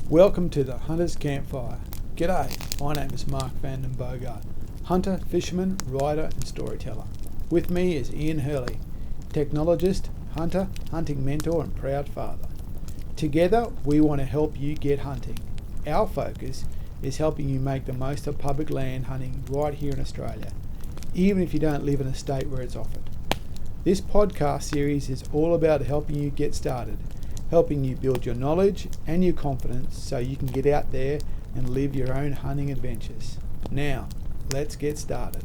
Welcome to the Hunter's Campfire. G'day, my name is Mark van den Bogart, hunter, fisherman, writer and storyteller. With me is Ian Hurley, technologist, hunter, hunting mentor and proud father. Together we want to help you get hunting. Our focus is helping you make the most of public land hunting right here in Australia, even if you don't live in a state where it's offered. This podcast series is all about helping you get started, helping you build your knowledge and your confidence so you can get out there and live your own hunting adventures. Now, let's get started.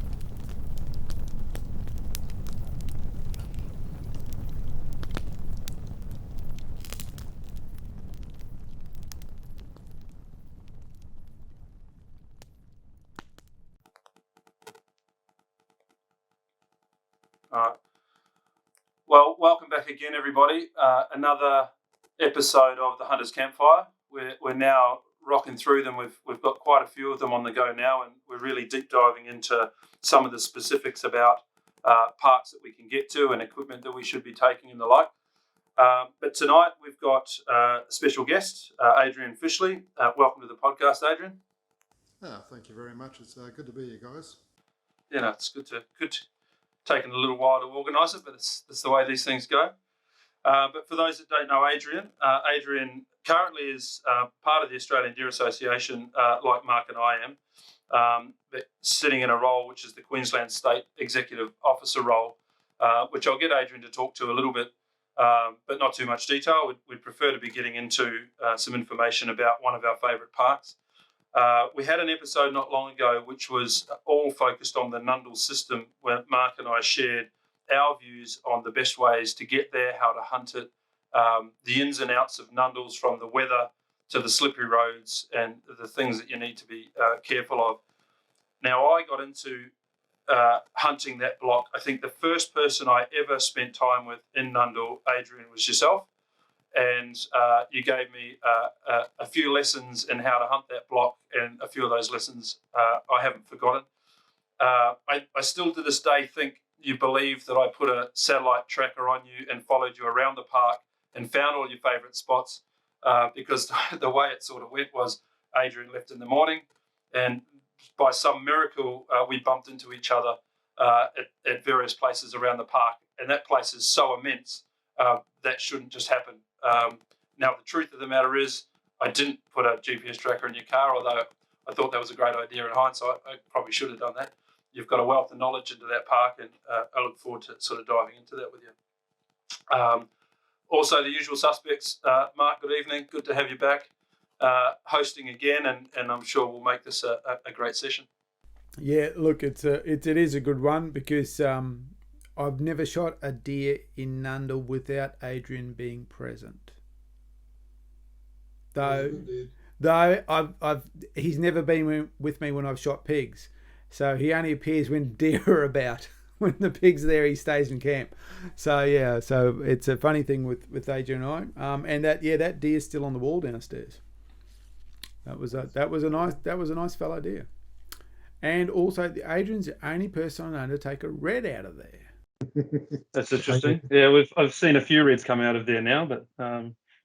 Well, welcome back again, everybody. Another episode of the Hunter's Campfire. We're now rocking through them. We've got quite a few of them on the go now, and we're really deep diving into some of the specifics about parks that we can get to and equipment that we should be taking and the like. But tonight we've got a special guest, Adrian Fischle. Welcome to the podcast, Adrian. Thank you very much. It's good to be here, guys. Yeah, no, it's good. Taken a little while to organise it, but it's the way these things go. But for those that don't know Adrian, Adrian currently is part of the Australian Deer Association, like Mark and I am, but sitting in a role which is the Queensland State Executive Officer role, which I'll get Adrian to talk to a little bit, but not too much detail. We'd prefer to be getting into some information about one of our favourite parks. We had an episode not long ago which was all focused on the Nundle System, where Mark and I shared our views on the best ways to get there, how to hunt it, the ins and outs of Nundles, from the weather to the slippery roads and the things that you need to be careful of. Now, I got into hunting that block. I think the first person I ever spent time with in Nundle, Adrian, was yourself. And you gave me a few lessons in how to hunt that block, and a few of those lessons I haven't forgotten. I still to this day think you believe that I put a satellite tracker on you and followed you around the park and found all your favourite spots, because the way it sort of went was Adrian left in the morning, and by some miracle we bumped into each other at various places around the park, and that place is so immense that shouldn't just happen. Now, the truth of the matter is I didn't put a GPS tracker in your car, although I thought that was a great idea in hindsight. I probably should have done that. You've got a wealth of knowledge into that park, and I look forward to sort of diving into that with you. Also, the usual suspects. Mark, good evening. Good to have you back hosting again, and I'm sure we'll make this a great session. Yeah, look, it is a good one because I've never shot a deer in Nundle without Adrian being present. Though he's never been with me when I've shot pigs, so he only appears when deer are about. When the pig's there, he stays in camp. So yeah, so it's a funny thing with Adrian and I. And that deer's still on the wall downstairs. That was a nice fellow deer. And also, Adrian's the only person I know to take a red out of there. That's interesting. Yeah, I've seen a few reds come out of there now, but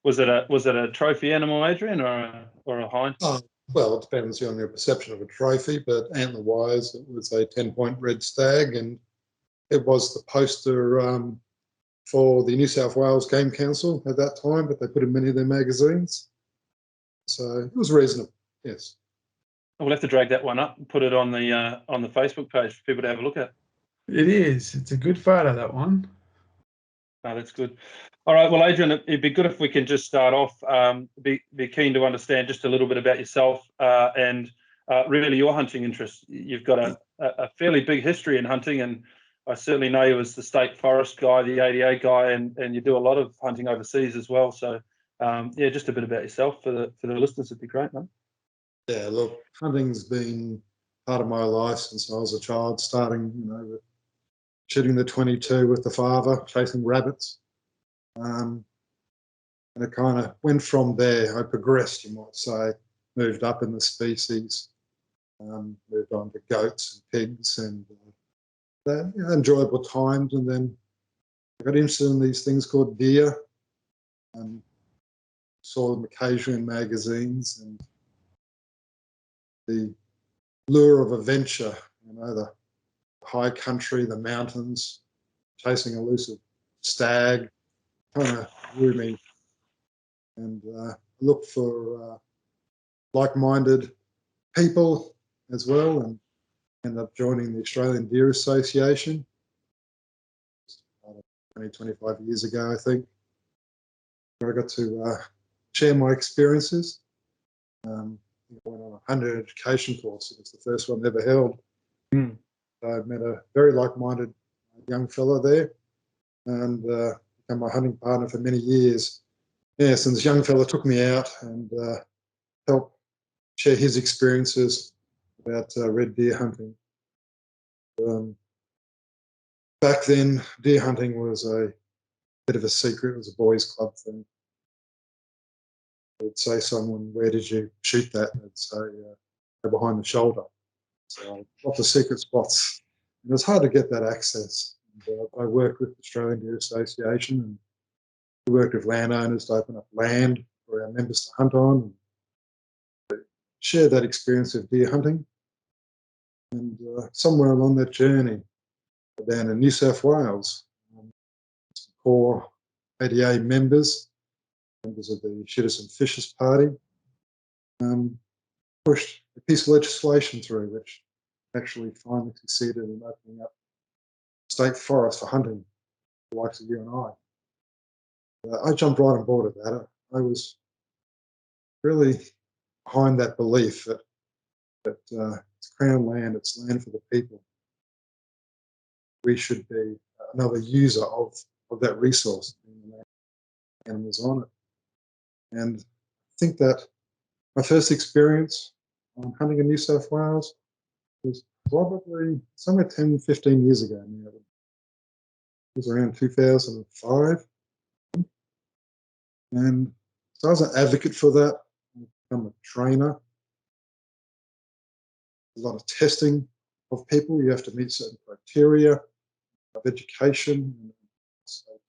was it a trophy animal, Adrian, or a hind? Well, it depends on your perception of a trophy, but antler-wise, it was a 10-point red stag, and it was the poster for the New South Wales Game Council at that time, but they put in many of their magazines, so it was reasonable. Yes. We'll have to drag that one up and put it on the Facebook page for people to have a look at. It is. It's a good photo, that one. Oh, that's good. All right. Well, Adrian, it'd be good if we can just start off. Be keen to understand just a little bit about yourself and really your hunting interests. You've got a fairly big history in hunting, and I certainly know you as the state forest guy, the ADA guy, and you do a lot of hunting overseas as well. So, just a bit about yourself for the listeners would be great, mate. Yeah, look, hunting's been part of my life since I was a child, starting, with shooting the 22 with the father, chasing rabbits. And it kind of went from there. I progressed, you might say, moved up in the species, moved on to goats and pigs and enjoyable times. And then I got interested in these things called deer. saw them occasionally in magazines, and the lure of adventure, the high country, the mountains, chasing a elusive stag, kind of drew me. And look for like-minded people as well, and ended up joining the Australian Deer Association 20, 25 years ago, I think, where I got to share my experiences. I went on a hunter education course. It was the first one ever held. Mm. I met a very like-minded young fella there, and became my hunting partner for many years. Yes, and this young fella took me out and helped share his experiences about red deer hunting. Back then, deer hunting was a bit of a secret. It was a boys' club thing. They'd say someone, "Where did you shoot that?" And they'd say, "Behind the shoulder." So lots of secret spots. And it was hard to get that access. And, I worked with the Australian Deer Association, and we worked with landowners to open up land for our members to hunt on, and share that experience of deer hunting. And somewhere along that journey, down in New South Wales, some core ADA members of the Shooters and Fishers Party, pushed a piece of legislation through which actually finally succeeded in opening up state forests for hunting, the likes of you and I. I jumped right on board with that. I was really behind that belief that it's Crown land, it's land for the people. We should be another user of that resource, animals on it. And I think that my first experience on hunting in New South Wales was probably somewhere 10, 15 years ago now. It was around 2005. And so I was an advocate for that. I became a trainer. A lot of testing of people. You have to meet certain criteria of education and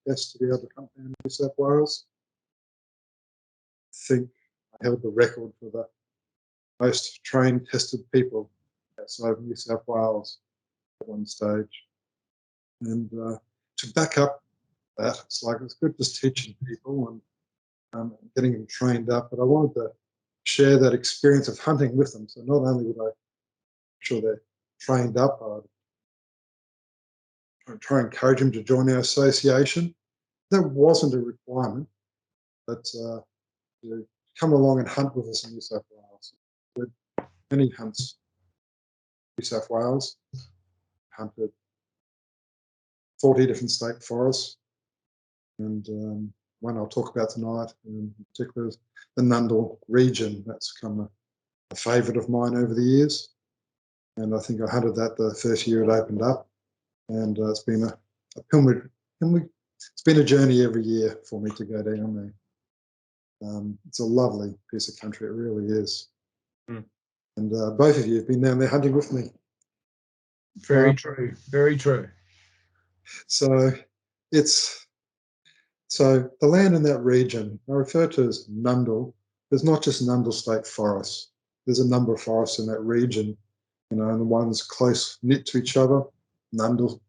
tests to be able to come down to New South Wales. I think I held the record for the most trained, tested people outside of New South Wales at one stage. And to back up that, it's good just teaching people and getting them trained up, but I wanted to share that experience of hunting with them. So not only would I make sure they're trained up, I'd try and encourage them to join our association. That wasn't a requirement, but to come along and hunt with us in New South Wales. We did many hunts in New South Wales, hunted 40 different state forests, and one I'll talk about tonight in particular is the Nundle region. That's become a favourite of mine over the years, and I think I hunted that the first year it opened up, and it's been a pilgrimage. It's been a journey every year for me to go down there. It's a lovely piece of country, it really is. Mm. And both of you have been down there hunting with me. Very true, very true. So the land in that region, I refer to as Nundle. There's not just Nundle State Forests. There's a number of forests in that region, and the ones close knit to each other, Nundle,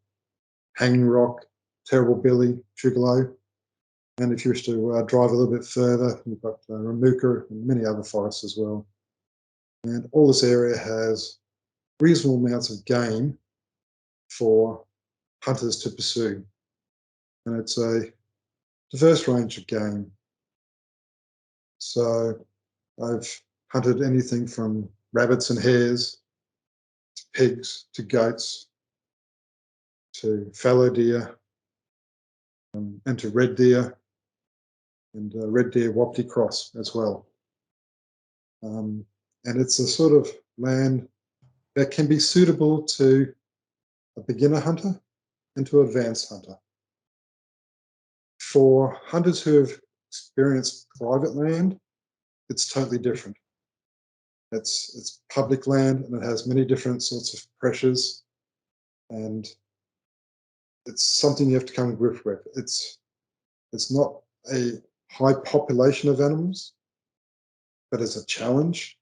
Hanging Rock, Terrible Billy, Sugarloaf. And if you wish to drive a little bit further, you've got Ramuka and many other forests as well. And all this area has reasonable amounts of game for hunters to pursue. And it's a diverse range of game. So I've hunted anything from rabbits and hares, to pigs, to goats, to fallow deer, and to red deer, and red deer wapiti cross as well. And it's a sort of land that can be suitable to a beginner hunter and to an advanced hunter. For hunters who have experienced private land, it's totally different. It's public land, and it has many different sorts of pressures, and it's something you have to come to grips with. It's not a high population of animals, but as a challenge.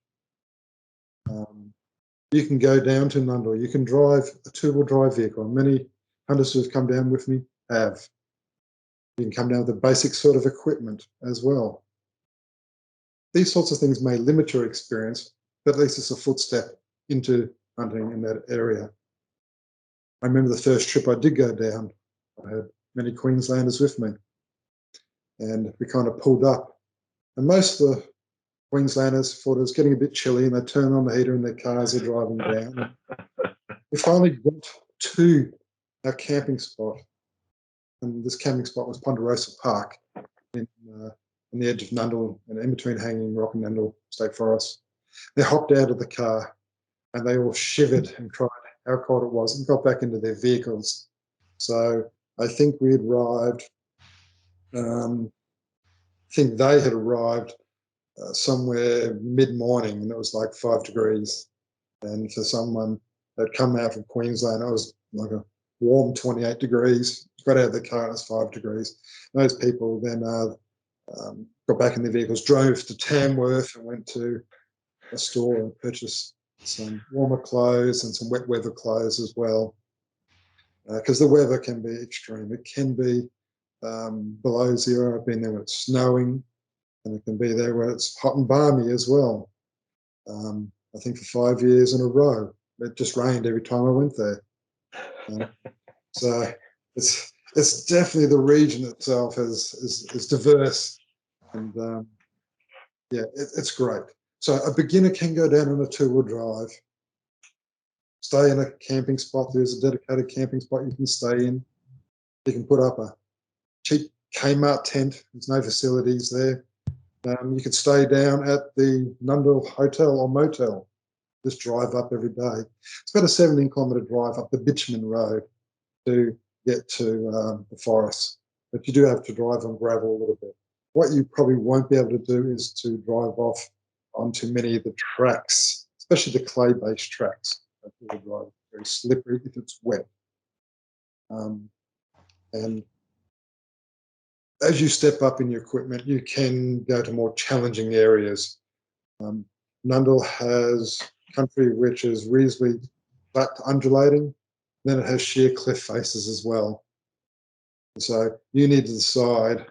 You can go down to Nundle. You can drive a two-wheel drive vehicle. Many hunters who have come down with me have. You can come down with the basic sort of equipment as well. These sorts of things may limit your experience, but at least it's a footstep into hunting in that area. I remember the first trip I did go down. I had many Queenslanders with me, and we kind of pulled up. And most of the Queenslanders thought it was getting a bit chilly, and they turned on the heater in their cars are driving down. We finally got to our camping spot, and this camping spot was Ponderosa Park on the edge of Nundle and in between Hanging Rock and Nundle State Forest. They hopped out of the car and they all shivered and cried how cold it was and got back into their vehicles. So I think we had arrived, I think they had arrived somewhere mid-morning, and it was like 5 degrees. And for someone that come out from Queensland, it was like a warm 28 degrees. Got out of the car, it was 5 degrees. Those people then got back in their vehicles, drove to Tamworth and went to a store and purchased some warmer clothes and some wet weather clothes as well. Because the weather can be extreme. It can be below zero. I've been there when it's snowing, and it can be there when it's hot and balmy as well. I think for 5 years in a row, it just rained every time I went there. So it's definitely, the region itself is diverse, and yeah, it's great. So a beginner can go down on a two-wheel drive, stay in a camping spot. There's a dedicated camping spot you can stay in. You can put up a cheap Kmart tent. There's no facilities there. You could stay down at the Nundle Hotel or Motel. Just drive up every day. It's about a 17-kilometre drive up the Bitumen Road to get to the forest. But you do have to drive on gravel a little bit. What you probably won't be able to do is to drive off onto many of the tracks, especially the clay-based tracks. Very slippery if it's wet. And as you step up in your equipment, you can go to more challenging areas. Nundle has country which is reasonably flat to undulating. Then it has sheer cliff faces as well. So you need to decide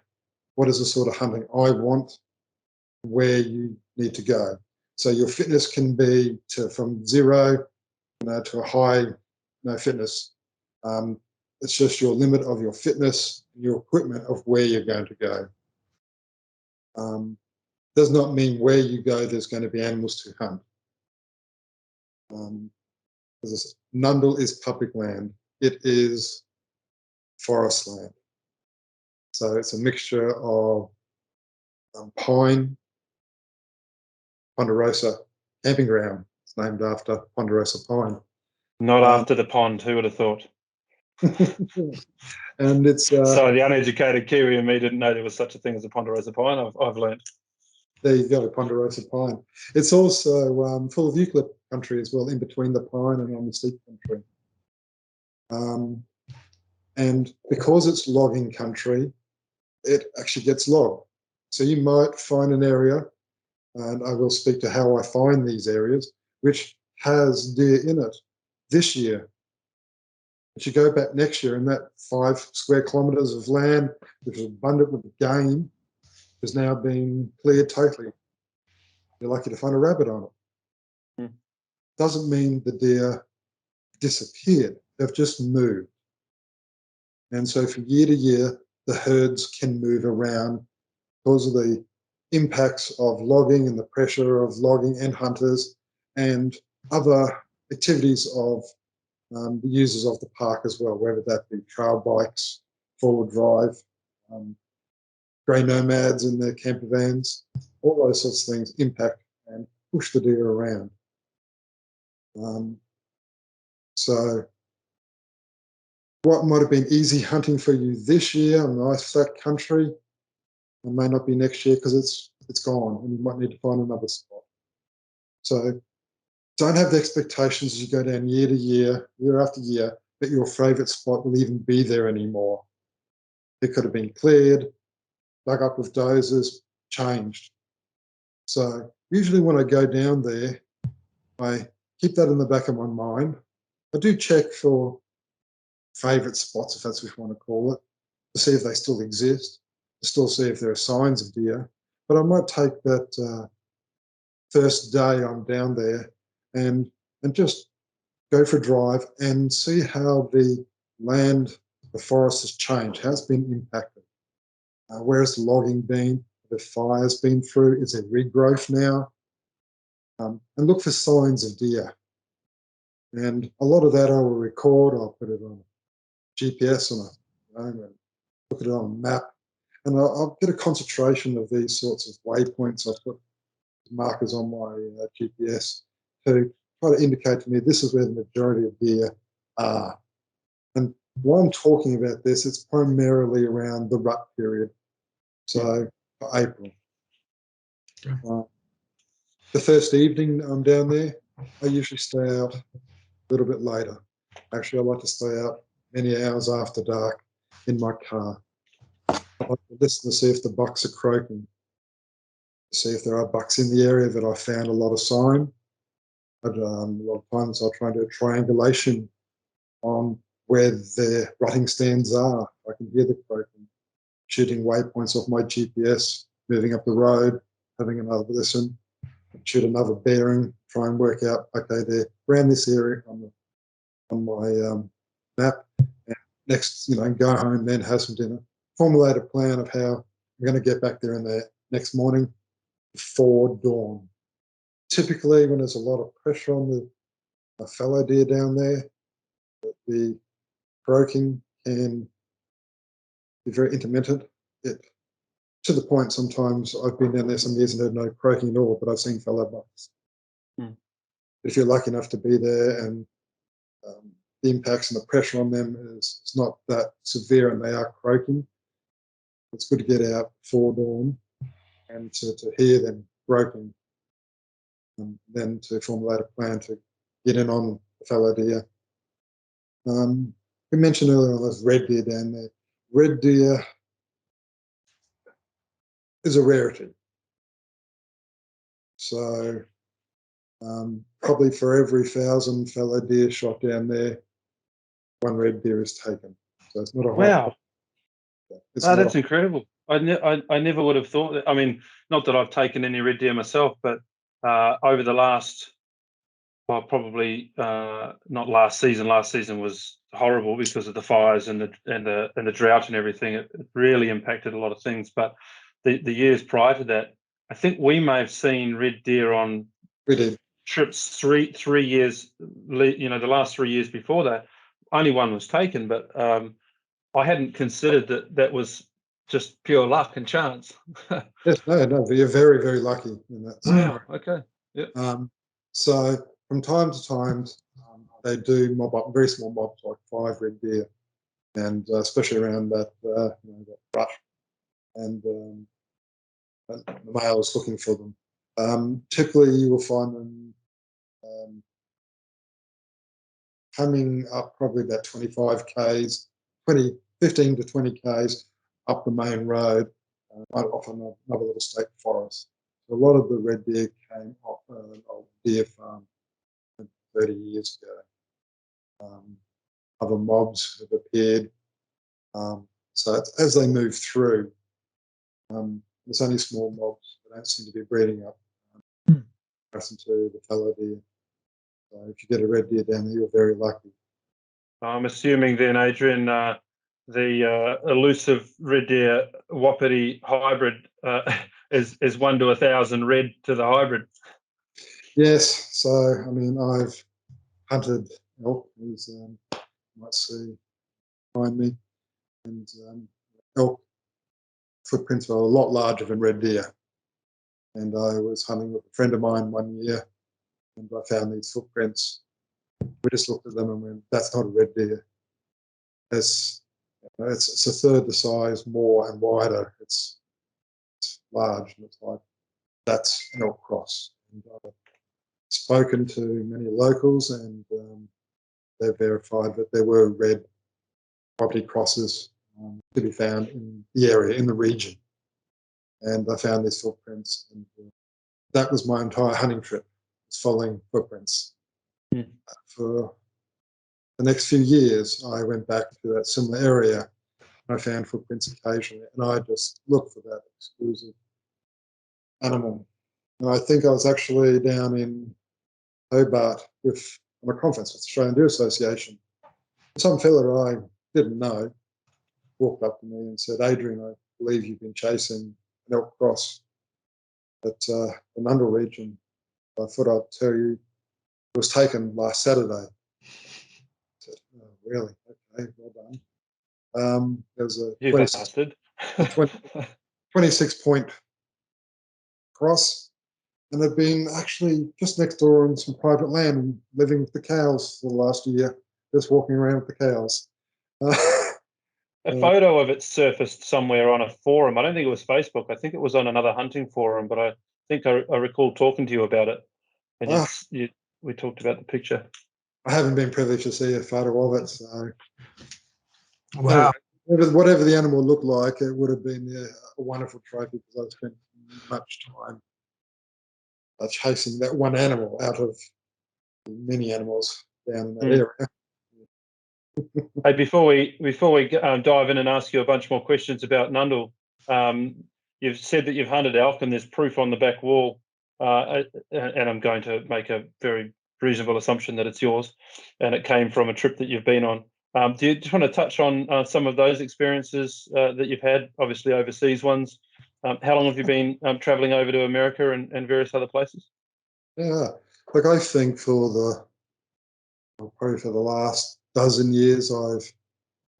what is the sort of hunting I want, where you need to go. So your fitness can be from zero to a high fitness. It's just your limit of your fitness, your equipment of where you're going to go. Does not mean where you go there's going to be animals to hunt. Nundle is public land. It is forest land. So it's a mixture of pine, Ponderosa camping ground. It's named after Ponderosa pine. Not after the pond. Who would have thought? And it's sorry, the uneducated Kiwi in me didn't know there was such a thing as a Ponderosa pine. I've learned. There you go, Ponderosa pine. It's also full of eucalypt country as well, in between the pine and on the steep country. And because it's logging country, it actually gets logged. So you might find an area, and I will speak to how I find these areas, which has deer in it this year. But you go back next year, and that 5 square kilometres of land, which is abundant with game, has now been cleared totally. You're lucky to find a rabbit on it. Doesn't mean the deer disappeared. They've just moved. And so from year to year, the herds can move around because of the impacts of logging and the pressure of logging and hunters and other activities of the users of the park as well, whether that be trail bikes, forward drive, grey nomads in their camper vans, all those sorts of things impact and push the deer around. So what might have been easy hunting for you this year in nice flat country, it may not be next year because it's gone, and you might need to find another spot. So don't have the expectations as you go down year to year, year after year, that your favourite spot will even be there anymore. It could have been cleared, dug up with dozers, changed. So usually when I go down there, I keep that in the back of my mind. I do check for favourite spots, if that's what you want to call it, to see if they still exist, to still see if there are signs of deer. But I might take that first day I'm down there and just go for a drive and see how the land, the forest has changed, how it's been impacted. Where has the logging been? The fire's been through? Is there regrowth now? And look for signs of deer. And a lot of that I will record. I'll put it on GPS and look at it on a map. And I'll get a concentration of these sorts of waypoints. I'll put markers on my GPS to try to indicate to me this is where the majority of deer are. And while I'm talking about this, it's primarily around the rut period. So for April. The first evening I'm down there, I usually stay out a little bit later. Actually, I like to stay out many hours after dark in my car. I like to listen to see if the bucks are croaking, see if there are bucks in the area that I found a lot of sign. But a lot of times I'll try and do a triangulation on where their rutting stands are. I can hear the croaking, shooting waypoints off my GPS, moving up the road, having another listen, shoot another bearing, try and work out, okay, they're around this area on my map. And next, go home, then have some dinner, formulate a plan of how I'm going to get back there in the next morning before dawn. Typically, when there's a lot of pressure on the fallow deer down there, the croaking can be very intermittent. To the point sometimes I've been down there some years and heard no croaking at all, but I've seen fallow bucks. If you're lucky enough to be there and the impacts and the pressure on them is not that severe and they are croaking, it's good to get out before dawn and to hear them croaking, and then to formulate a plan to get in on the fallow deer. We mentioned earlier on those red deer down there. Red deer is a rarity. So probably for every 1,000 fallow deer shot down there, one red deer is taken. So it's not a Wow. That's a, incredible. I never would have thought that. I mean, not that I've taken any red deer myself, but over the last, well, probably not last season. Last season was horrible because of the fires and the drought and everything. It really impacted a lot of things. But the years prior to that, I think we may have seen red deer on trips three years. The last 3 years before that, only one was taken, but I hadn't considered that was just pure luck and chance. Yes, no, you're very, very lucky in that. Wow. Okay. Yeah. So from time to time, they do mob up very small mobs, like 5 red deer, and especially around that that brush, and the male is looking for them. Typically, you will find them coming up probably about 25 k's, 15 to 20 k's up the main road, off another little state forest. So a lot of the red deer came off an old deer farm 30 years ago. Other mobs have appeared. So as they move through, there's only small mobs that don't seem to be breeding up in comparison to the fallow deer. So if you get a red deer down there, you're very lucky. I'm assuming then, Adrian, the elusive red deer wapiti hybrid is 1 to 1,000 red to the hybrid. Yes. So I mean, I've hunted elk, as you might see behind me, and elk footprints are a lot larger than red deer. And I was hunting with a friend of mine one year, and I found these footprints. We just looked at them and went, "That's not a red deer. It's a third the size, more and wider. It's large, and it's like that's an elk cross." And I've spoken to many locals, and they verified that there were red property crosses to be found in the area, in the region. and I found these footprints, and that was my entire hunting trip, was following footprints. For the next few years, I went back to that similar area, and I found footprints occasionally, and I just looked for that exclusive animal. And I think I was actually down in Hobart on a conference with the Australian Deer Association. Some fella I didn't know walked up to me and said, "Adrian, I believe you've been chasing an elk cross at the Nundle region. I thought I'd tell you it was taken last Saturday." I said, "Oh, really? Okay, well done." There was a 26-point cross, and I've been actually just next door on some private land, living with the cows for the last year, just walking around with the cows. A photo of it surfaced somewhere on a forum. I don't think it was Facebook. I think it was on another hunting forum, but I think I recall talking to you about it. And we talked about the picture. I haven't been privileged to see a photo of it, so Wow. Whatever the animal looked like, it would have been a wonderful trophy, because I spent much time chasing that one animal out of many animals down in that area. Hey, before we dive in and ask you a bunch more questions about Nundle, you've said that you've hunted elk, and there's proof on the back wall, and I'm going to make a very reasonable assumption that it's yours, and it came from a trip that you've been on. Do you just want to touch on some of those experiences that you've had, obviously overseas ones? How long have you been traveling over to America and various other places? Yeah, look, I think probably for the last dozen years or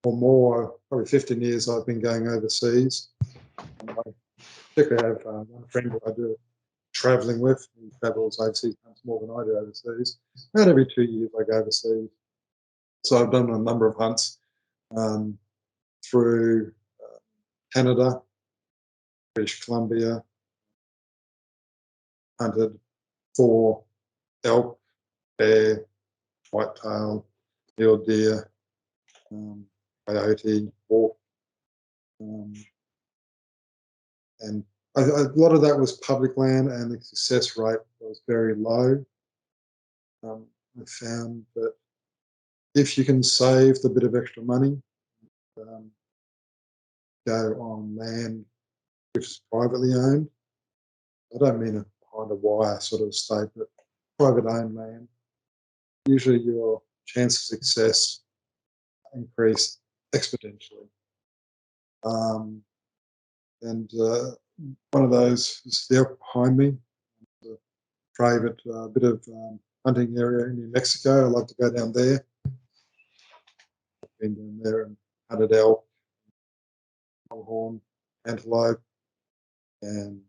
more, probably 15 years, I've been going overseas. And I particularly have one friend who I do traveling with. He travels overseas more than I do overseas. About every 2 years I go overseas. So I've done a number of hunts through Canada, British Columbia, hunted for elk, bear, whitetail, mule deer, coyote, wolf, and a lot of that was public land, and the success rate was very low. I found that if you can save the bit of extra money, go on land which is privately owned. I don't mean a behind a wire sort of state, but private owned land. Usually your chance of success increase exponentially. And one of those is the elk behind me, a private bit of hunting area in New Mexico. I like to go down there. I've been down there and hunted elk, longhorn, antelope, and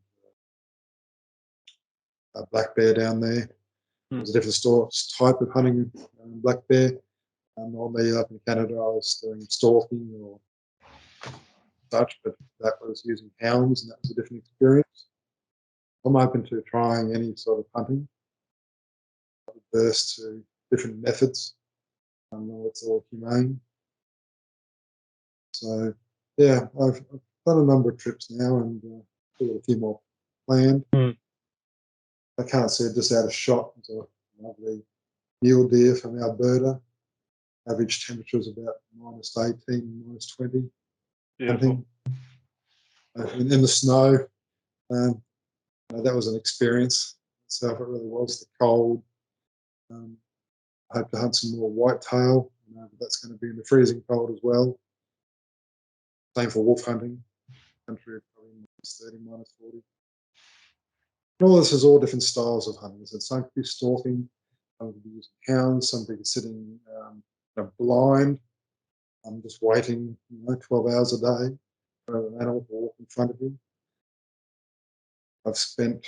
a black bear down there. There's a different type of hunting black bear. Normally up in Canada, I was doing stalking or such, but that was using hounds, and that was a different experience. I'm open to trying any sort of hunting. I'm averse to different methods. I know it's all humane. So, yeah, I've done a number of trips now, and I've got a few more planned. I can't see it just out of shot. There's a lovely mule deer from Alberta. Average temperature is about -18, -20. Hunting in the snow. That was an experience. So it really was the cold. I hope to hunt some more whitetail. But that's going to be in the freezing cold as well. Same for wolf hunting. Country of probably -30, -40. And all this is all different styles of hunting. So some could be stalking, some could be using hounds, some could be sitting blind. I'm just waiting 12 hours a day for an animal to walk in front of me. I've spent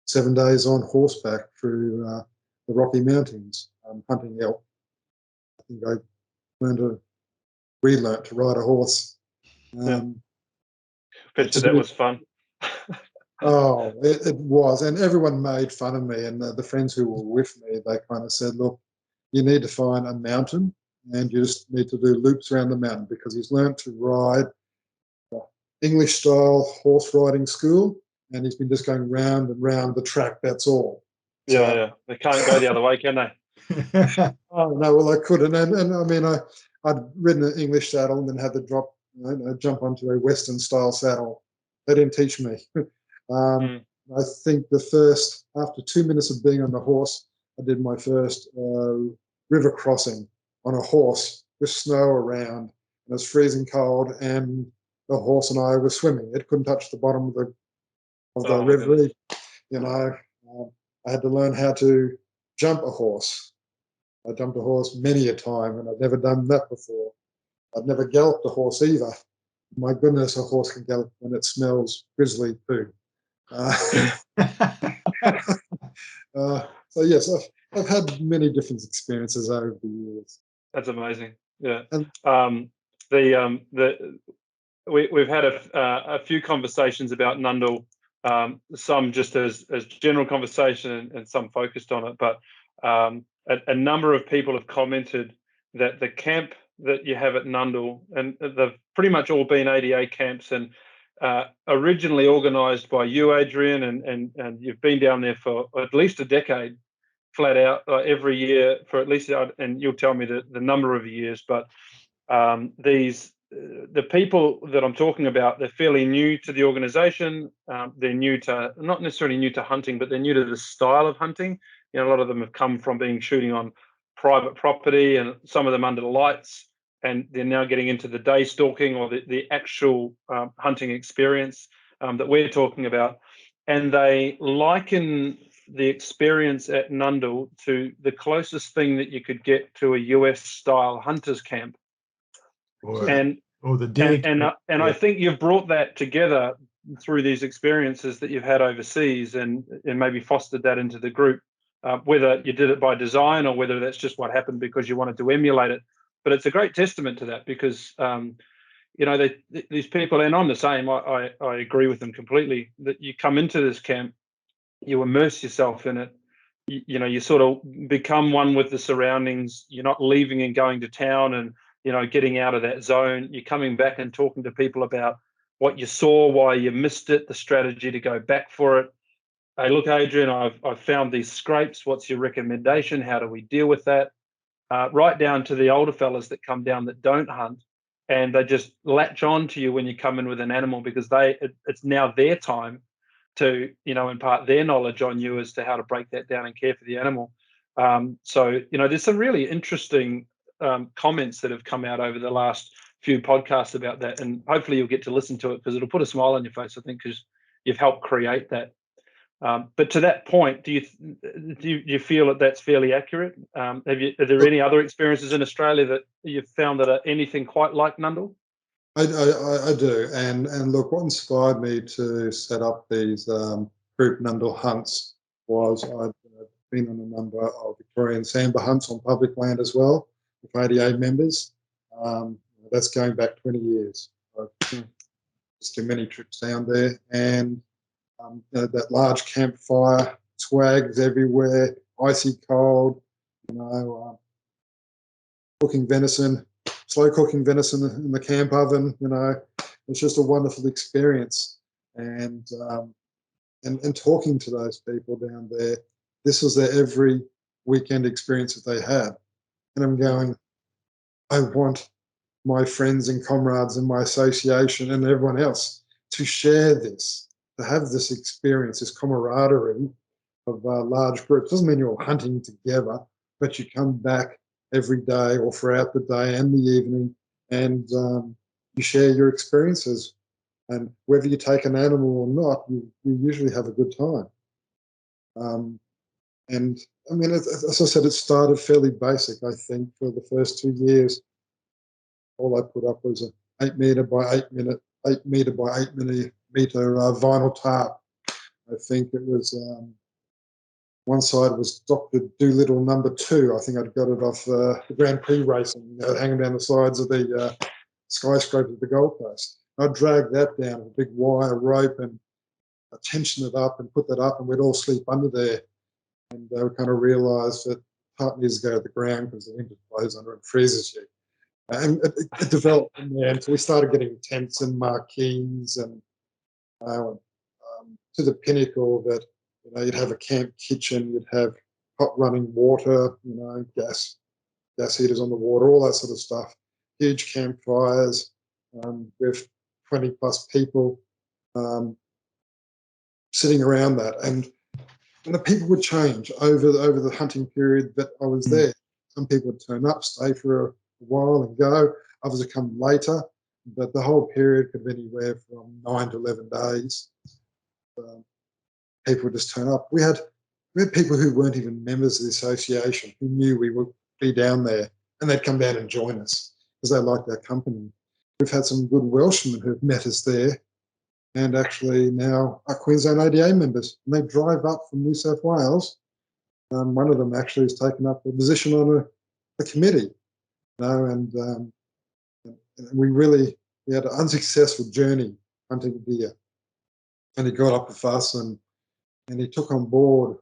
7 days on horseback through the Rocky Mountains hunting elk. I think I relearned to ride a horse. That was fun. Oh, it was. And everyone made fun of me. And the friends who were with me, they kind of said, look, you need to find a mountain, and you just need to do loops around the mountain, because he's learned to ride English style horse riding school, and he's been just going round and round the track. That's all. Yeah. They can't go the other way, can they? Oh no, well I couldn't, and I mean I'd ridden an English saddle and then had to jump onto a Western style saddle. They didn't teach me. I think after 2 minutes of being on the horse, I did my first river crossing on a horse with snow around, and it was freezing cold, and the horse and I were swimming. It couldn't touch the bottom of the river. You know, I had to learn how to jump a horse. I jumped a horse many a time, and I'd never done that before. I'd never galloped a horse either. My goodness, a horse can gallop when it smells grizzly poo. So yes, I've had many different experiences over the years. That's amazing. Yeah. And We've had a few conversations about Nundle, some just as general conversation and some focused on it. But a number of people have commented that the camp that you have at Nundle, and they've pretty much all been ADA camps, and originally organised by you, Adrian, and you've been down there for at least a decade, flat out, every year for at least, and you'll tell me the number of years, but the people that I'm talking about, they're fairly new to the organisation. They're new to, not necessarily new to hunting, but they're new to the style of hunting. You know, a lot of them have come from shooting on private property, and some of them under the lights, and they're now getting into the day stalking or the actual hunting experience that we're talking about. And they liken the experience at Nundle to the closest thing that you could get to a US-style hunter's camp. And I think you've brought that together through these experiences that you've had overseas, and maybe fostered that into the group, whether you did it by design or whether that's just what happened because you wanted to emulate it. But it's a great testament to that, because you know, these people, and I'm the same, I agree with them completely, that you come into this camp, you immerse yourself in it, you know, you sort of become one with the surroundings. You're not leaving and going to town and, you know, getting out of that zone. You're coming back and talking to people about what you saw, why you missed it, the strategy to go back for it. Hey, look, Adrian, I've found these scrapes. What's your recommendation? How do we deal with that? Right down to the older fellas that come down that don't hunt, and they just latch on to you when you come in with an animal, because it's now their time to, you know, impart their knowledge on you as to how to break that down and care for the animal. So, you know, there's some really interesting comments that have come out over the last few podcasts about that, and hopefully you'll get to listen to it, because it'll put a smile on your face, I think, because you've helped create that. But to that point, do you feel that that's fairly accurate? Are there any other experiences in Australia that you've found that are anything quite like Nundle? I do, and look, what inspired me to set up these group Nundle hunts was I'd been on a number of Victorian sambar hunts on public land as well with ADA members. That's going back 20 years. I've just done many trips down there, and you know, that large campfire, swags everywhere, icy cold, you know, cooking venison, slow cooking venison in the camp oven. You know, it's just a wonderful experience. And talking to those people down there, this was their every weekend experience that they had. And I'm going, I want my friends and comrades in my association and everyone else to share this, to have this experience, this camaraderie of large groups. Doesn't mean you're all hunting together, but you come back every day or throughout the day and the evening, and you share your experiences. And whether you take an animal or not, you usually have a good time. And I mean, as I said, it started fairly basic. I think for the first 2 years, all I put up was an 8 metre by 8 metre by 8 metre vinyl tarp. I think it was one side was Dr. Doolittle #2. I think I'd got it off the Grand Prix racing, hanging down the sides of the skyscraper of the Gold Coast. I'd drag that down with a big wire rope and tension it up and put that up, and we'd all sleep under there. And we kind of realised that part needs to go to the ground because the winter blows under and freezes you. And it developed from there until we started getting tents and marquees and to the pinnacle that, you know, you'd have a camp kitchen, you'd have hot running water, you know, gas heaters on the water, all that sort of stuff. Huge campfires with 20 plus people sitting around that. And the people would change over the hunting period that I was there. Some people would turn up, stay for a while and go. Others would come later. But the whole period could be anywhere from 9 to 11 days. People would just turn up. We had people who weren't even members of the association who knew we would be down there, and they'd come down and join us because they liked our company. We've had some good Welshmen who've met us there and actually now are Queensland ADA members, and they drive up from New South Wales. One of them actually has taken up a position on a committee, you know, and we had an unsuccessful journey hunting deer, and he got up with us and he took on board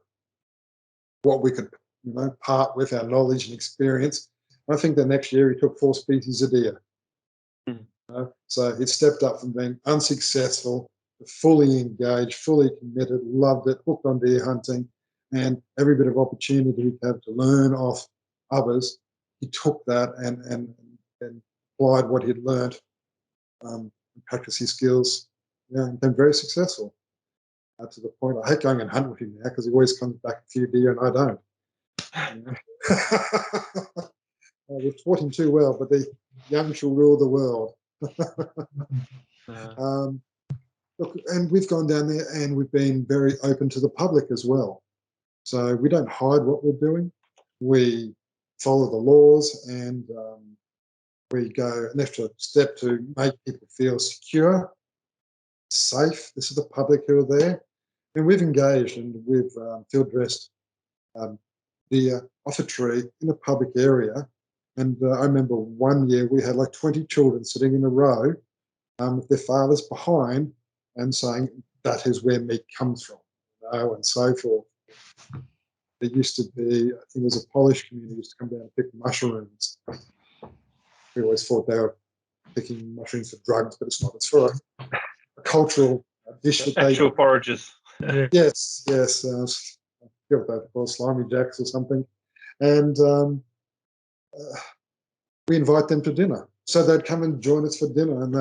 what we could, you know, part with our knowledge and experience. I think the next year he took 4 species of deer. So he stepped up from being unsuccessful to fully engaged, fully committed, loved it, hooked on deer hunting, and every bit of opportunity he had to learn off others, he took that and applied what he'd learned and practiced his skills, yeah, and became very successful. To the point I hate going and hunt with him now because he always comes back a few deer and I don't. We've taught him too well, but the young shall rule the world. Look, and we've gone down there and we've been very open to the public as well. So we don't hide what we're doing. We follow the laws and we go an extra step to make people feel secure, safe. This is the public who are there. And we've engaged and we've field dressed deer off a tree in a public area. And I remember one year we had like 20 children sitting in a row with their fathers behind and saying, that is where meat comes from, you know, and so forth. There used to be, I think it was a Polish community used to come down and pick mushrooms. We always thought they were picking mushrooms for drugs, but it's not. It's for a cultural dish that actual forages. Yes. I forget what they call slimy jacks or something. And we invite them to dinner. So they'd come and join us for dinner, and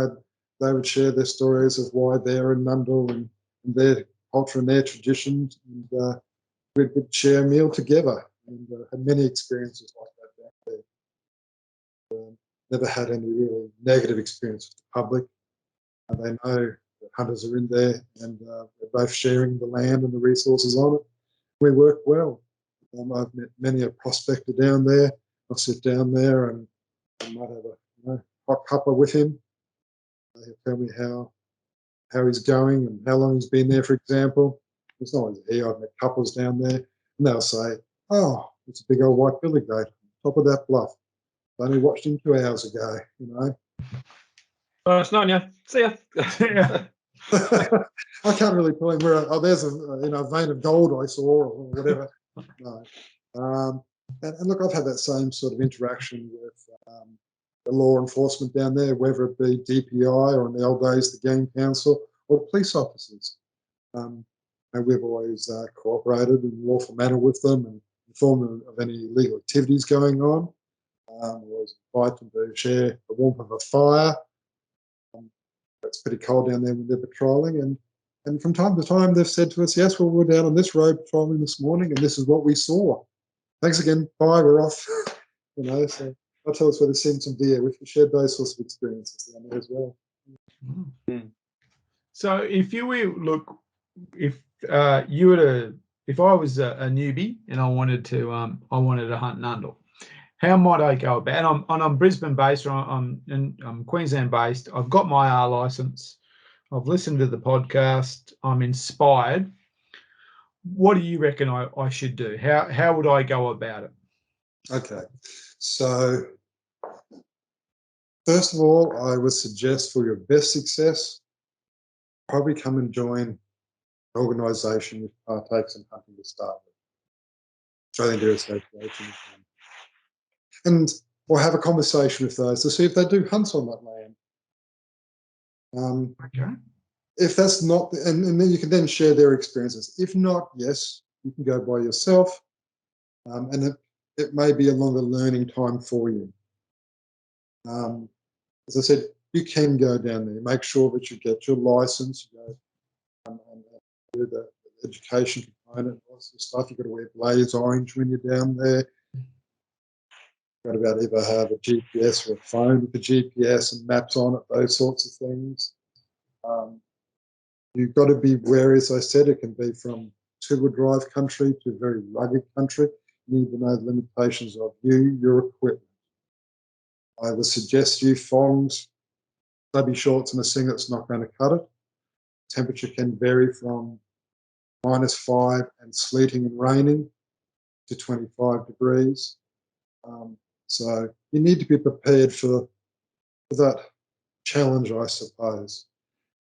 they would share their stories of why they're in Nundle and their culture and their traditions. And we'd share a meal together and had many experiences like that down there. Never had any really negative experience with the public. And they know that hunters are in there and we're both sharing the land and the resources on it. We work well. I've met many a prospector down there. I'll sit down there and I might have a hot cuppa with him. He'll tell me how he's going and how long he's been there, for example. It's not always he. I've met couples down there and they'll say, oh, it's a big old white billy goat on top of that bluff. I only watched him 2 hours ago, you know. It's known you. See ya. I can't really tell him where. Oh, there's a vein of gold I saw or whatever. No. And look, I've had that same sort of interaction with the law enforcement down there, whether it be DPI or in the old days the Game Council or police officers. And we've always cooperated in a lawful manner with them and informed them of any illegal activities going on. We always invite them to share the warmth of a fire. It's pretty cold down there when they're patrolling, and from time to time they've said to us, yes, well, we're down on this road patrolling this morning and this is what we saw. Thanks again, bye, we're off. You know, so they'll tell us where they've seen some deer. We've shared those sorts of experiences down there as well. So if you were, look, if you were to, if I was a newbie and I wanted to hunt Nundle, how might I go about? And I'm Brisbane based, or I'm Queensland based. I've got my R license. I've listened to the podcast. I'm inspired. What do you reckon I should do? How would I go about it? Okay, so first of all, I would suggest for your best success, probably come and join an organisation which partakes in hunting to start with. Australian Deer Association. And or have a conversation with those to see if they do hunts on that land. Okay. If that's not, and then you can then share their experiences. If not, yes, you can go by yourself, and it may be a longer learning time for you. As I said, you can go down there. Make sure that you get your license. You go and do the education component, all this stuff. You've got to wear blaze orange when you're down there. You've got to either have a GPS or a phone with the GPS and maps on it, those sorts of things. You've got to be wary, as I said, it can be from two-wheel drive country to very rugged country. You need to know the limitations of you, your equipment. I would suggest you thongs, stubby shorts and a singlet's not going to cut it. Temperature can vary from -5 and sleeting and raining to 25 degrees. So you need to be prepared for that challenge, I suppose.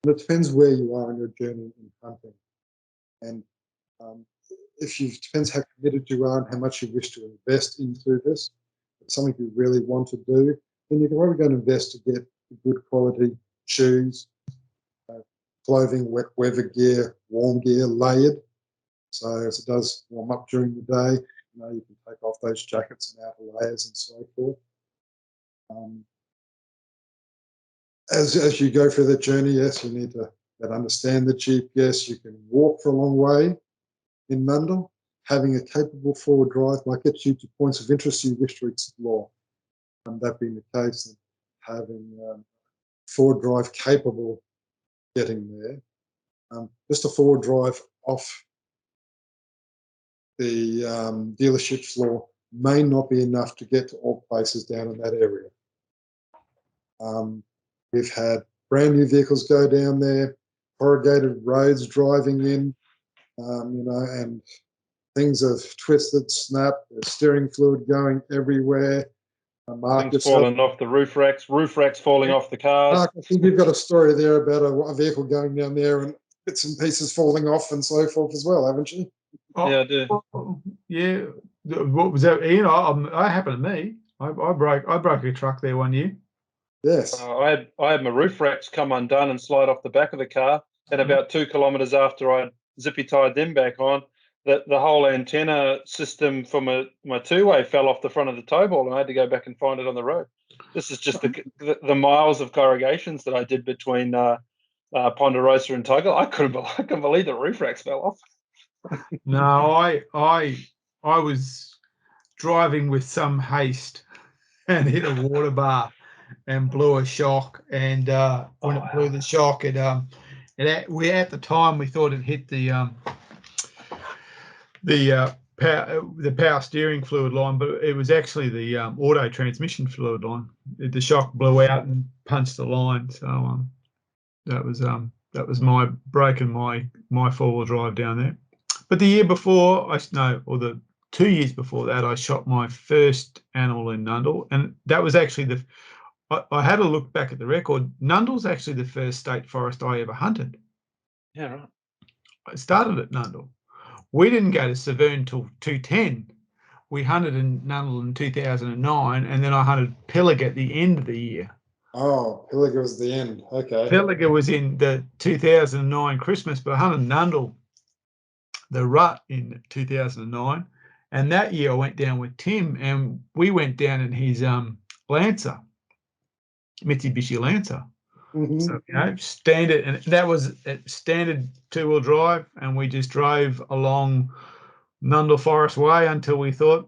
And it depends where you are in your journey in hunting. And depends how committed you are and how much you wish to invest into this. If it's something you really want to do, then you can probably go and invest to get good quality shoes, clothing, wet weather gear, warm gear, layered. So as it does warm up during the day, you know, you can take off those jackets and outer layers and so forth. As you go through the journey, yes, you need to understand the GPS. You can walk for a long way in Nundle. Having a capable forward drive might get you to points of interest you wish to explore. That being the case, then having forward drive capable getting there. Just a forward drive off the dealership floor may not be enough to get to all places down in that area. We've had brand new vehicles go down there, corrugated roads driving in, you know, and things have twisted, snapped, there's steering fluid going everywhere. Things falling off the roof racks falling off the cars. Mark, I think you've got a story there about a vehicle going down there and bits and pieces falling off and so forth as well, haven't you? Yeah, I do. Yeah. What was that, Ian? I happened to me. I broke a truck there one year. Yes. I had my roof racks come undone and slide off the back of the car, and about 2 kilometres after I zippy tied them back on, the whole antenna system for my two-way fell off the front of the tow ball, and I had to go back and find it on the road. This is just the miles of corrugations that I did between Ponderosa and Tuggle. I couldn't believe the roof racks fell off. No, I was driving with some haste and hit a water bar and blew a shock. And when it blew the shock, at the time we thought it hit the power steering fluid line, but it was actually the auto transmission fluid line. The shock blew out and punched the line. So that was my breaking my four-wheel drive down there. But the year before, the 2 years before that, I shot my first animal in Nundle, and that was actually I had a look back at the record. Nundle's actually the first state forest I ever hunted. Yeah, right. I started at Nundle. We didn't go to Severn till 2010. We hunted in Nundle in 2009, and then I hunted Pilliga at the end of the year. Oh, Pilliga was the end. Okay. Pilliga was in the 2009 Christmas, but I hunted Nundle, the rut, in 2009. And that year I went down with Tim, and we went down in his Lancer, Mitsubishi Lancer. Mm-hmm. So, you know, standard, and that was a standard two-wheel drive, and we just drove along Nundle Forest Way until we thought,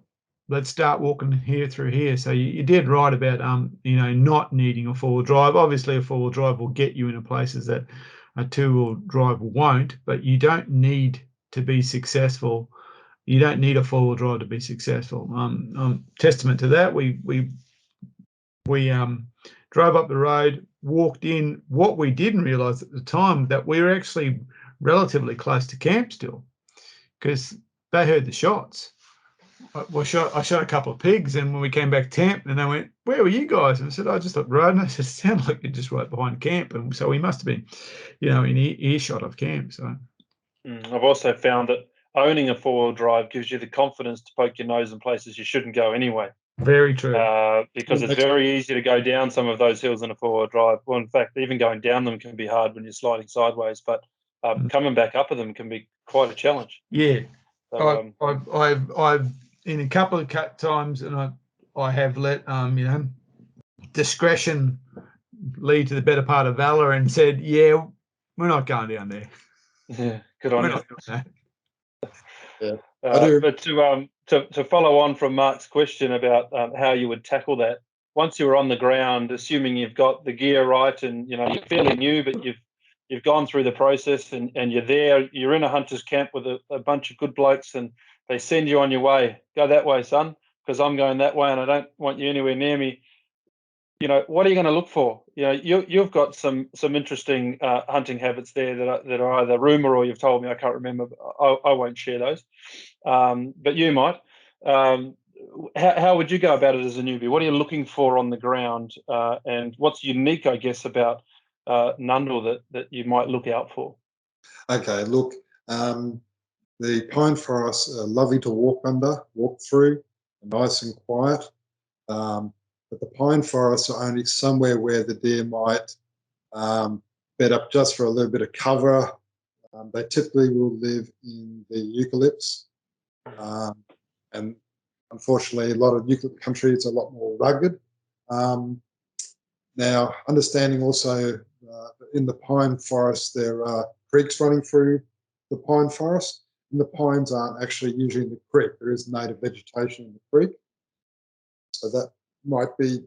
let's start walking here through here. So you did right about not needing a four-wheel drive. Obviously, a four-wheel drive will get you into places that a two-wheel drive won't, but you don't need to be successful. You don't need a four-wheel drive to be successful. Testament to that, we drove up the road, walked in. What we didn't realise at the time, that we were actually relatively close to camp still, because they heard the shots. I shot a couple of pigs, and when we came back to camp, and they went, "Where were you guys?" And I said, "I just up the road." And I said, "It sounded like you're just right behind camp." And so we must have been, in earshot of camp. So I've also found that owning a four-wheel drive gives you the confidence to poke your nose in places you shouldn't go anyway. Very true. Because it's very easy to go down some of those hills in a four-wheel drive. Well, in fact, even going down them can be hard when you're sliding sideways, but coming back up of them can be quite a challenge. Yeah. So, I've in a couple of times, and I have let discretion lead to the better part of valor, and said, yeah, we're not going down there. Yeah, good on you. Yeah. But to follow on from Mark's question about how you would tackle that, once you're on the ground, assuming you've got the gear right and you're fairly new, but you've gone through the process and you're there, you're in a hunter's camp with a bunch of good blokes, and they send you on your way. Go that way, son, because I'm going that way and I don't want you anywhere near me. What are you going to look for? You've got some interesting hunting habits there that are either rumor or you've told me. I can't remember. I won't share those, but you might. How would you go about it as a newbie? What are you looking for on the ground, and what's unique, I guess, about Nundle that you might look out for? Okay, look, the pine forests are lovely to walk through, nice and quiet. But the pine forests are only somewhere where the deer might bed up just for a little bit of cover. They typically will live in the eucalypts. And unfortunately, a lot of eucalypt country is a lot more rugged. Now, understanding also in the pine forest, there are creeks running through the pine forest, and the pines aren't actually usually in the creek. There is native vegetation in the creek. So that might be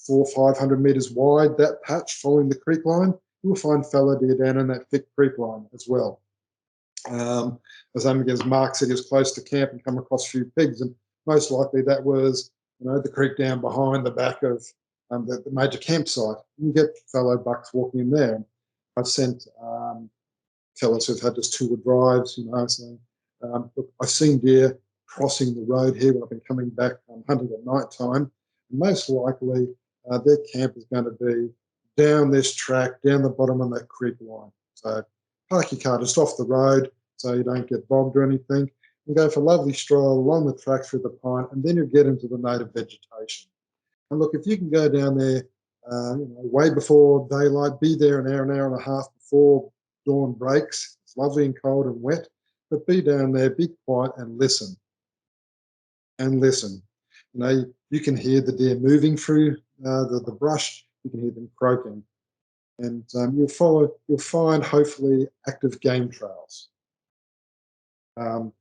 400 or 500 metres wide, that patch following the creek line. You'll find fallow deer down in that thick creek line as well. As Mark said, he was close to camp and come across a few pigs, and most likely that was the creek down behind the back of the major campsite. You get fallow bucks walking in there. I've sent fellas who've had just two-wheel drives, saying, look, I've seen deer crossing the road here when I've been coming back hunting at night time. Most likely their camp is going to be down this track, down the bottom of that creek line. So park your car just off the road so you don't get bogged or anything, and go for a lovely stroll along the track through the pine, and then you'll get into the native vegetation. And look, if you can go down there way before daylight, be there an hour and a half before dawn breaks. It's lovely and cold and wet, but be down there, be quiet and listen. And listen. You can hear the deer moving through the brush. You can hear them croaking, and you'll find hopefully active game trails. Now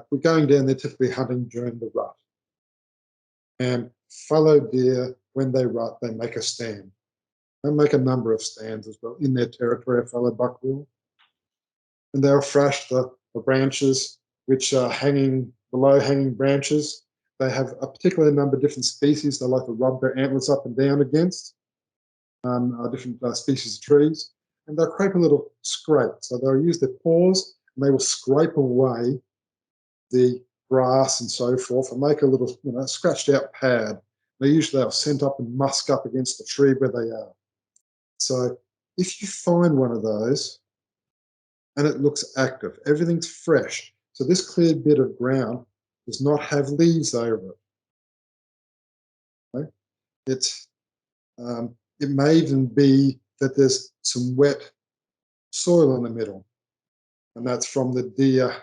we're going down there typically hunting during the rut, and fallow deer, when they rut, they make a stand. They make a number of stands as well in their territory. A fallow buck will, and they'll thrash the branches which are below hanging branches. They have a particular number of different species they like to rub their antlers up and down against, different species of trees, and they'll create a little scrape. So they'll use their paws and they will scrape away the grass and so forth and make a little, scratched out pad. Usually they'll scent up and musk up against the tree where they are. So if you find one of those and it looks active, everything's fresh, so this cleared bit of ground does not have leaves over it. Okay? It may even be that there's some wet soil in the middle, and that's from the deer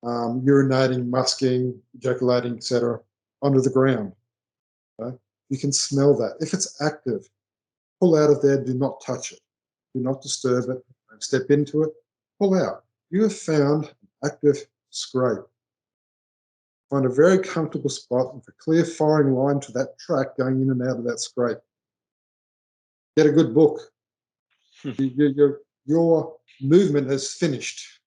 urinating, musking, ejaculating, etc., onto the ground. Okay? You can smell that. If it's active, pull out of there. Do not touch it. Do not disturb it. Don't step into it. Pull out. You have found an active scrape. Find a very comfortable spot with a clear firing line to that track going in and out of that scrape. Get a good book. Your movement has finished.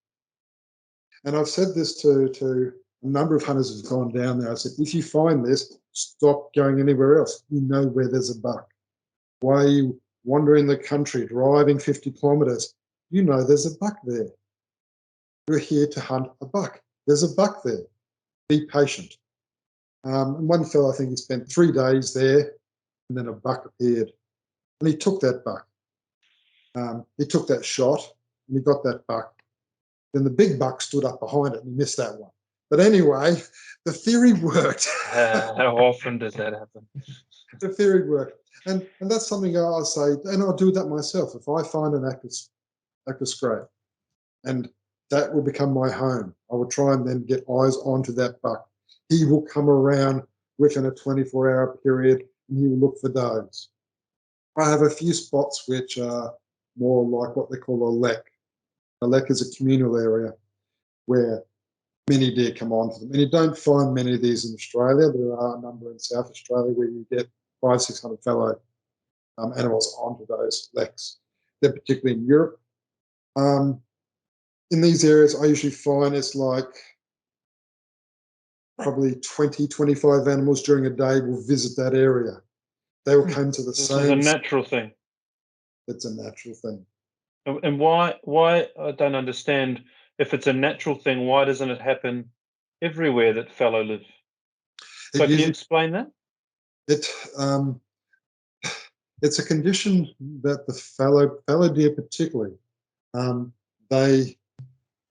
And I've said this to a number of hunters who've gone down there. I said, if you find this, stop going anywhere else. You know where there's a buck. Why are you wandering the country, driving 50 kilometres? You know there's a buck there. You're here to hunt a buck. There's a buck there. Be patient. And one fellow, I think he spent 3 days there, and then a buck appeared. And he took that buck. He took that shot, and he got that buck. Then the big buck stood up behind it, and he missed that one. But anyway, the theory worked. How often does that happen? The theory worked. And that's something I say, and I'll do that myself. If I find an active scrape, and that will become my home, I will try and then get eyes onto that buck. He will come around within a 24-hour period, and he will look for does. I have a few spots which are more like what they call a lek. A lek is a communal area where many deer come onto them. And you don't find many of these in Australia. There are a number in South Australia where you get 500-600 fallow animals onto those leks. They're particularly in Europe. In these areas, I usually find it's like probably 20, 25 animals during a day will visit that area. They will come to the This same. is a natural thing. It's a natural thing. And why I don't understand, if it's a natural thing, why doesn't it happen everywhere that fallow live? So can you explain that? It's a condition that the fallow deer particularly, they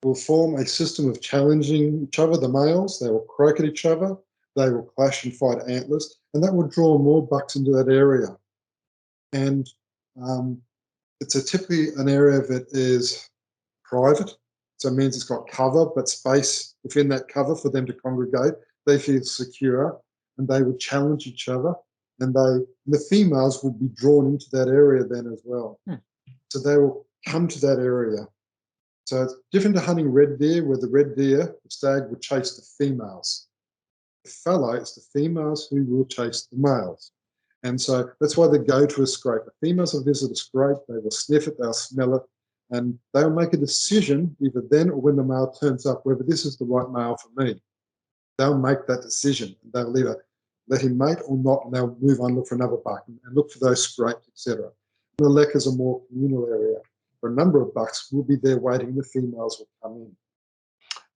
will form a system of challenging each other, the males. They will croak at each other. They will clash and fight antlers, and that will draw more bucks into that area. And it's typically an area that is private, so it means it's got cover, but space within that cover for them to congregate. They feel secure, and they will challenge each other, and the females will be drawn into that area then as well. So they will come to that area. So it's different to hunting red deer, where the red deer, the stag, will chase the females. The fallow, it's the females who will chase the males. And so that's why they go to a scrape. The females will visit a scrape, they will sniff it, they'll smell it, and they'll make a decision either then or when the male turns up, whether this is the right male for me. They'll make that decision. They'll either let him mate or not, and they'll move on, look for another buck and look for those scrapes, etc. The lek is a more communal area. For a number of bucks will be there waiting, and the females will come in.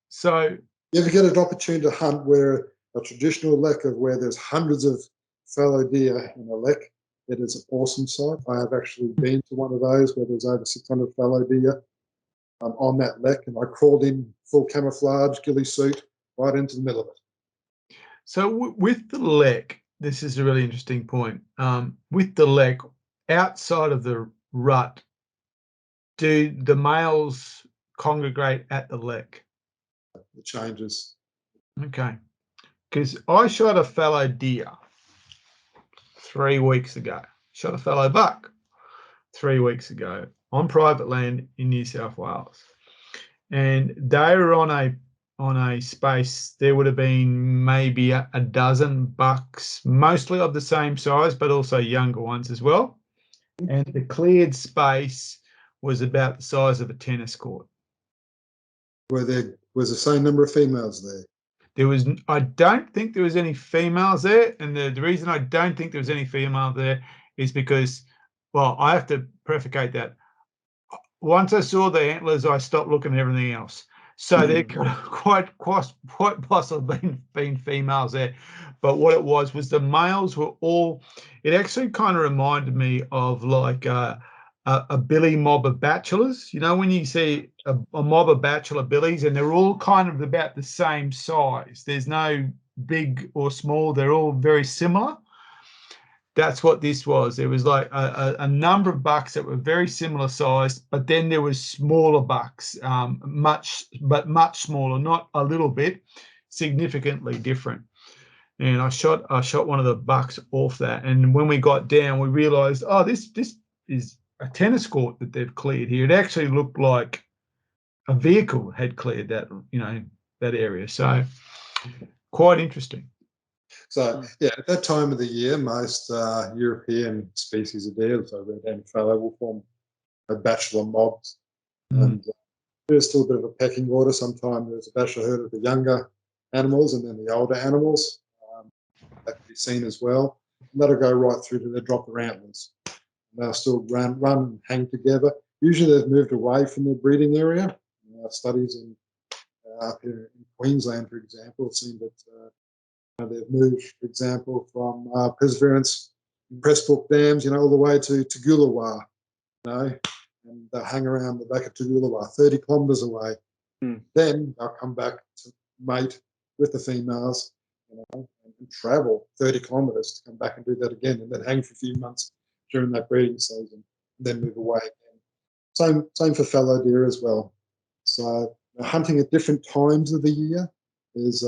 So you ever get an opportunity to hunt where a traditional lek of where there's hundreds of fallow deer in a lek, it is an awesome sight. I have actually been to one of those where there's over 600 fallow deer on that lek, and I crawled in full camouflage, ghillie suit, right into the middle of it. So with the lek, this is a really interesting point. With the lek, outside of the rut, do the males congregate at the lek? It changes. Okay. Because I shot a fallow deer 3 weeks ago. Shot a fallow buck 3 weeks ago on private land in New South Wales. And they were on a space, there would have been maybe a dozen bucks, mostly of the same size, but also younger ones as well. And the cleared space was about the size of a tennis court. Was the same number of females there? I don't think there was any females there, and the reason I don't think there was any female there is because, well, I have to prefacate that. Once I saw the antlers, I stopped looking at everything else. So there could have quite possibly been females there. But what it was the males were all, it actually kind of reminded me of like a billy mob of bachelors. You know, when you see a mob of bachelor billies, and they're all kind of about the same size. There's no big or small. They're all very similar. That's what this was. There was like a number of bucks that were very similar size, but then there was smaller bucks, much smaller, not a little bit, significantly different. And I shot one of the bucks off that. And when we got down, we realized, oh, this is a tennis court that they've cleared here. It actually looked like a vehicle had cleared that, that area. So quite interesting. So, yeah, at that time of the year, most European species of deer, so red-handed fallow, will form a bachelor mobs. And there's still a bit of a pecking order. Sometimes there's a bachelor herd of the younger animals and then the older animals. That can be seen as well. And that'll go right through to they drop their antlers. They'll still run and hang together. Usually they've moved away from their breeding area. Studies up here in Queensland, for example, seem that they've moved, for example, from Perseverance in Pressbrook Dams, all the way to Toogoolawah, and they'll hang around the back of Toogoolawah, 30 kilometres away. Then they'll come back to mate with the females, and travel 30 kilometres to come back and do that again, and then hang for a few months during that breeding season, and then move away again. Same for fallow deer as well. So hunting at different times of the year is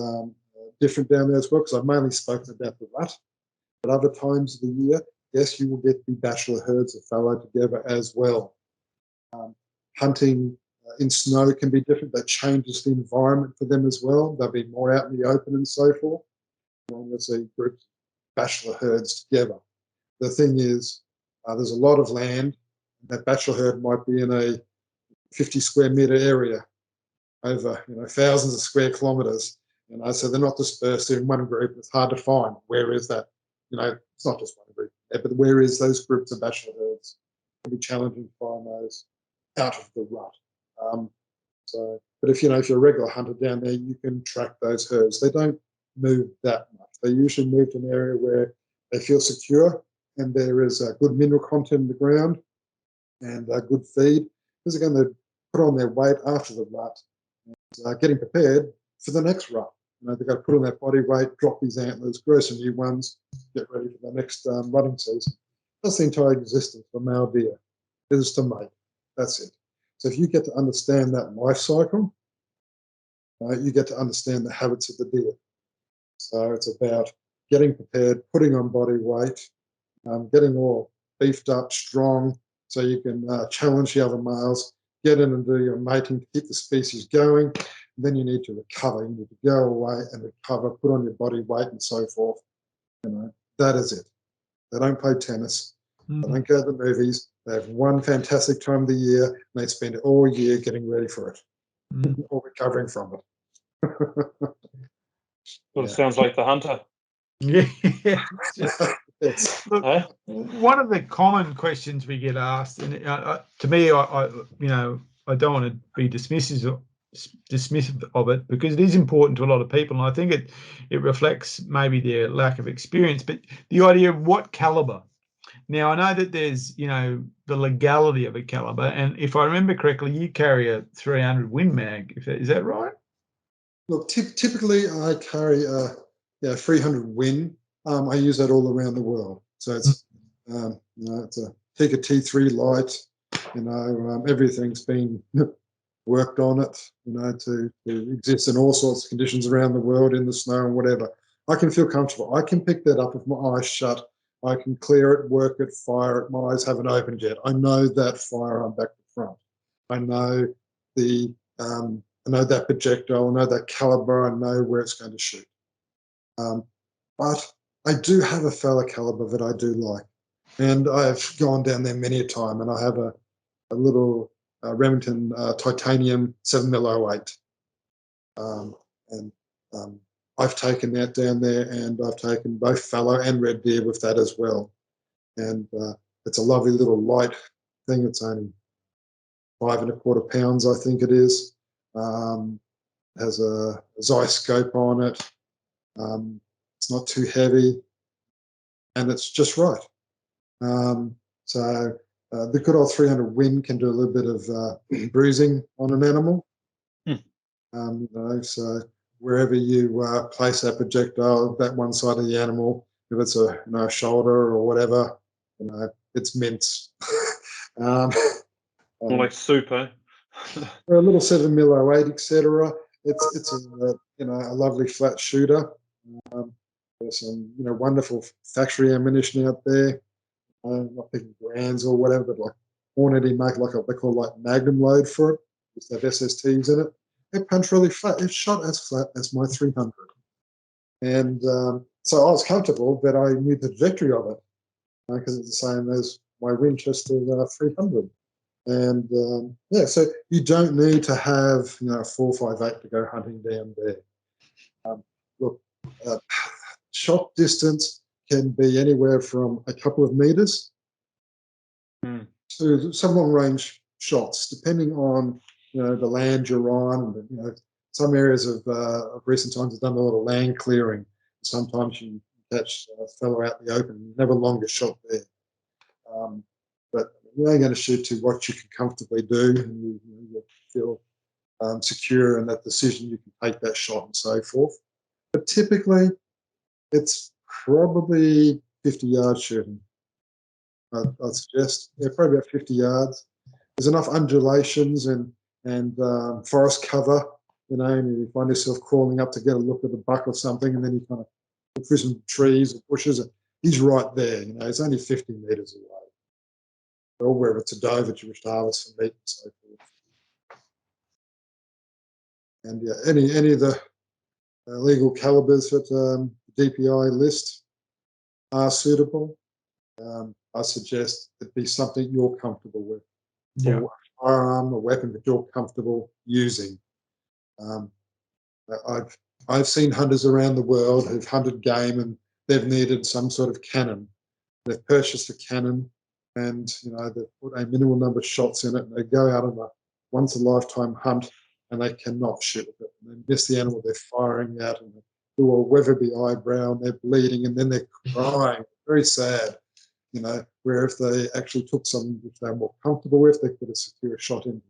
different down there as well, because I've mainly spoken about the rut. But other times of the year, yes, you will get the bachelor herds of fallow together as well. Hunting in snow can be different. That changes the environment for them as well. They'll be more out in the open and so forth. You'll see groups of bachelor herds together. The thing is, there's a lot of land. That bachelor herd might be in a 50 square metre area over thousands of square kilometres. So they're not dispersed in one group. It's hard to find. Where is that? It's not just one group, but where is those groups of bachelor herds? It'll be challenging to find those out of the rut. But if you're a regular hunter down there, you can track those herds. They don't move that much. They usually move to an area where they feel secure and there is a good mineral content in the ground and a good feed, because they're going to put on their weight after the rut and getting prepared for the next rut. They've got to put on their body weight, drop these antlers, grow some new ones, get ready for the next rutting season. That's the entire existence of a male deer, is to mate. That's it. So if you get to understand that life cycle, you get to understand the habits of the deer. So it's about getting prepared, putting on body weight, getting all beefed up, strong, so you can challenge the other males, get in and do your mating to keep the species going. And then you need to recover. You need to go away and recover, put on your body weight and so forth. That is it. They don't play tennis. They don't go to the movies. They have one fantastic time of the year, and they spend all year getting ready for it or recovering from it. Well, it sounds like the hunter. Yeah. Yes. Look, one of the common questions we get asked, and to me, I don't want to be dismissive of it, because it is important to a lot of people, and I think it reflects maybe their lack of experience. But the idea of what caliber. Now, I know that there's the legality of a caliber, and if I remember correctly, you carry a 300 Win Mag. Is that right? Look, typically I carry a 300 Win. I use that all around the world. So it's it's a Tikka T3 light. Everything's been worked on it. To exist in all sorts of conditions around the world, in the snow and whatever. I can feel comfortable. I can pick that up with my eyes shut. I can clear it, work it, fire it. My eyes haven't opened yet. I know that firearm back to front. I know I know that projectile. I know that caliber. I know where it's going to shoot. But I do have a fella caliber that I do like, and I've gone down there many a time. And I have a little Remington titanium 7mm 08, and I've taken that down there, and I've taken both fallow and red deer with that as well. And it's a lovely little light thing. It's only 5 1/4 pounds, I think it is. Has a Zeiss scope on it. It's not too heavy, and it's just right. So the good old 300 Win can do a little bit of bruising on an animal. So wherever you place that projectile, that one side of the animal, if it's a shoulder or whatever, it's mince. More like soup, eh? Or a little 7mm 08, etc. It's a lovely flat shooter. There's some wonderful factory ammunition out there. Not picking brands or whatever, but like Hornady make they call like Magnum load for it. Just have SSTs in it. It punched really flat. It's shot as flat as my 300, and so I was comfortable that I knew the trajectory of it, because it's the same as my Winchester 300. And so you don't need to have 4.58 to go hunting down there. Look, shot distance can be anywhere from a couple of meters to some long range shots, depending on the land you're on. Some areas of recent times have done a lot of land clearing. Sometimes you catch a fellow out in the open, you have a longer shot there. But you're only going to shoot to what you can comfortably do, and you feel secure in that decision. You can take that shot and so forth. But typically, it's probably 50 yards shooting. I'd suggest, yeah, probably about 50 yards. There's enough undulations and forest cover, you know, and you find yourself crawling up to get a look at a buck or something, and then you kind of look through some trees or bushes, and he's right there, you know, he's only 50 metres away. Or wherever it's a doe that you wish to harvest for meat and so forth. And yeah, any of the legal calibers that the DPI list are suitable. I suggest it be something you're comfortable with. Yeah. Or a firearm, a weapon that you're comfortable using. I've seen hunters around the world who've hunted game and they've needed some sort of cannon. They've purchased a cannon and, you know, they've put a minimal number of shots in it and they go out on a once a lifetime hunt and they cannot shoot with it. And they miss the animal they're firing at and they do a Weatherby eyebrow and they're bleeding and then they're crying. Very sad. You know, where if they actually took something which they're more comfortable with, they could have secured a shot into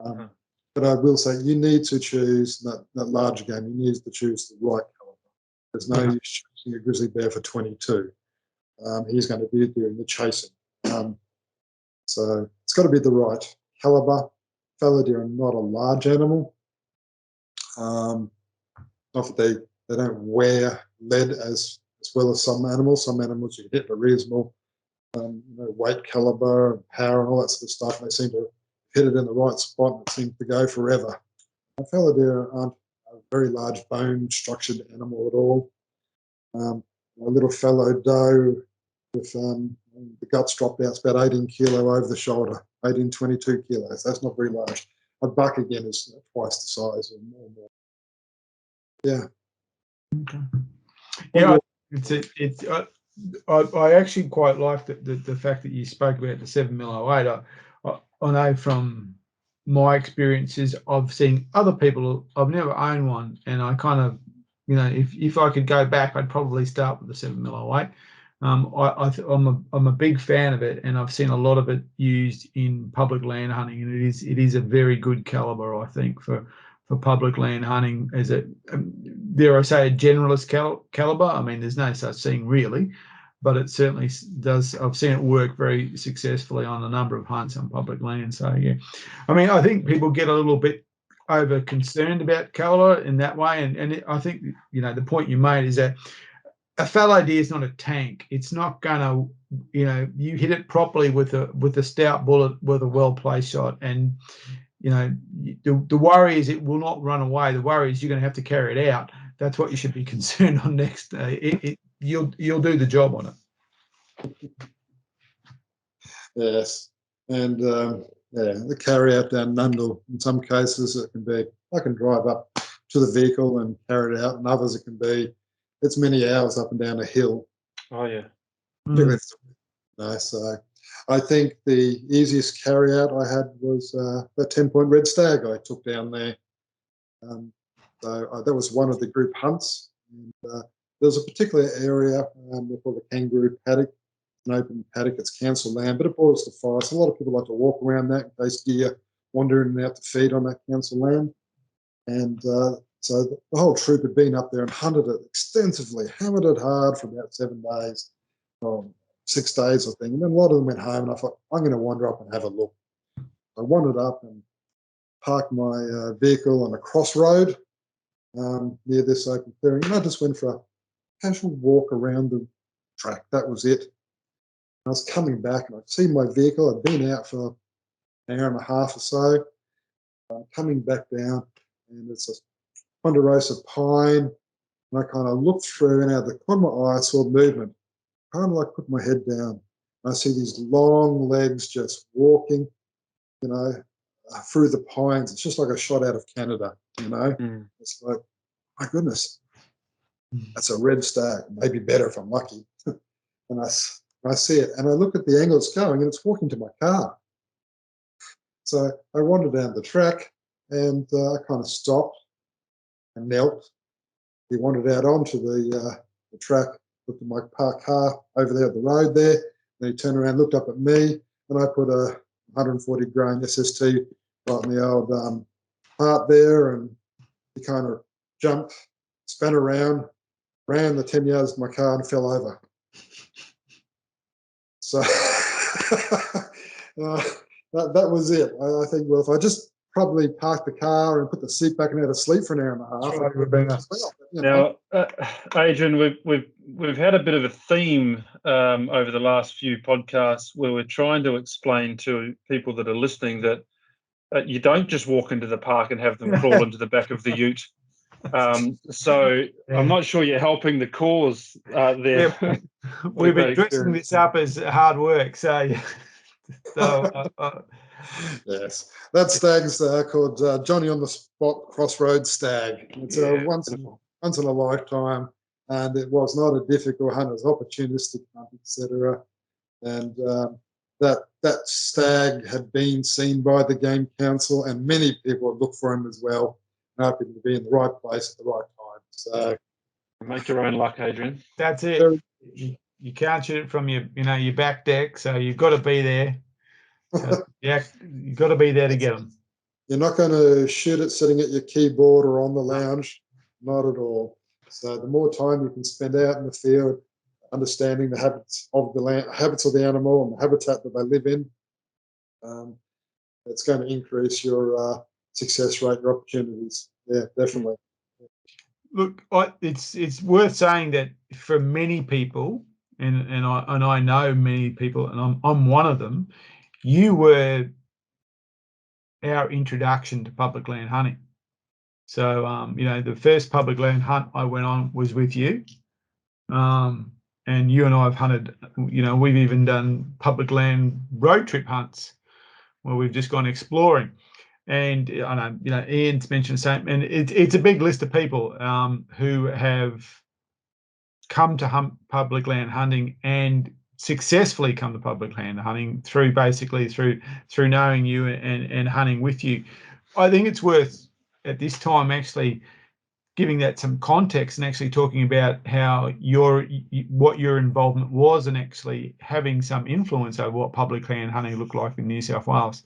it. But I will say you need to choose that larger game. You need to choose the right caliber. There's no use choosing a grizzly bear for 22. He's going to be doing the chasing. So it's got to be the right caliber. Fallow deer are not a large animal. Not that they don't wear lead as well as some animals. Some animals you hit a reasonable weight caliber and power and all that sort of stuff. They seem to hit it in the right spot and it seems to go forever. Fallow deer aren't a very large bone structured animal at all. A little fallow doe with the guts dropped out, it's about 18 kilo over the shoulder, 18, 22 kilos. That's not very large. A buck again is twice the size or more. Yeah. Okay. Yeah, I actually quite like the fact that you spoke about the 7mm08. I know from my experiences, I've seen other people. I've never owned one, and I kind of, you know, if I could go back, I'd probably start with the 7mm08. I'm a big fan of it, and I've seen a lot of it used in public land hunting, and it is a very good caliber, I think, for public land hunting as a, dare I say, a generalist caliber. I mean, there's no such thing really, but it certainly does. I've seen it work very successfully on a number of hunts on public land. So yeah, I mean, I think people get a little bit over concerned about caliber in that way, and I think, you know, the point you made is that a fallow deer is not a tank. It's not gonna, you know, you hit it properly with a stout bullet with a well placed shot, and you know, the worry is it will not run away. The worry is you're going to have to carry it out. That's what you should be concerned on next. You'll do the job on it. Yes, and the carry out down Nundle. In some cases, it can be I can drive up to the vehicle and carry it out, and others it can be it's many hours up and down a hill. Oh yeah. So I think the easiest carry out I had was the 10-point red stag I took down there. So that was one of the group hunts. And, there was a particular area they call the kangaroo paddock, an open paddock. It's council land, but it borders the forest. A lot of people like to walk around that in case deer wander in and out to feed on that council land. And so the whole troop had been up there and hunted it extensively, hammered it hard for about 7 days. 6 days, I think. And then a lot of them went home, and I thought, I'm going to wander up and have a look. I wandered up and parked my vehicle on a crossroad near this open clearing, and I just went for a casual walk around the track. That was it. I was coming back, and I'd seen my vehicle. I'd been out for an hour and a half or so. I'm coming back down, and it's a ponderosa pine, and I kind of looked through, and out of the corner of my eye, I saw movement. Kind of like put my head down. I see these long legs just walking, you know, through the pines. It's just like a shot out of Canada, you know. It's like, my goodness, that's a red stag. Maybe better if I'm lucky. And I see it, and I look at the angle it's going, and it's walking to my car. So I wandered down the track, and I kind of stopped and knelt. He wandered out onto the track. Looked at my parked car over there at the road there. Then he turned around, looked up at me, and I put a 140 grain SST right in the old heart there, and he kind of jumped spun around, ran the 10 yards to my car and fell over. So that was it. I think, well, if I just probably parked the car and put the seat back and had to sleep for an hour and a half, Right. it would have been Now, Adrian, we've had a bit of a theme over the last few podcasts where we're trying to explain to people that are listening that you don't just walk into the park and have them crawl into the back of the ute. So I'm not sure you're helping the cause there. Yeah, we've been dressing this up as hard work, so yes, that stag's called Johnny on the Spot Crossroads Stag. It's a once in a lifetime, and it was not a difficult hunt. It was opportunistic hunt, etc. And that stag had been seen by the Game Council, and many people had looked for him as well, and happened to be in the right place at the right time. So make your own luck, Adrian. That's it. You can't shoot it from your back deck, so you've got to be there. You've got to be there to get them. You're not going to shoot it sitting at your keyboard or on the lounge, not at all. So the more time you can spend out in the field, understanding the habits of the animal and the habitat that they live in, it's going to increase your success rate, your opportunities. Yeah, definitely. Look, it's worth saying that for many people, and I know many people, and I'm one of them. You were our introduction to public land hunting. So the first public land hunt I went on was with you, and you and I have hunted. We've even done public land road trip hunts where we've just gone exploring. And I know, Ian's mentioned the same, and it's a big list of people who have come to public land hunting and successfully come to public land hunting through knowing you and hunting with you. I think it's worth at this time actually giving that some context and actually talking about how what your involvement was and actually having some influence over what public land hunting looked like in New South Wales.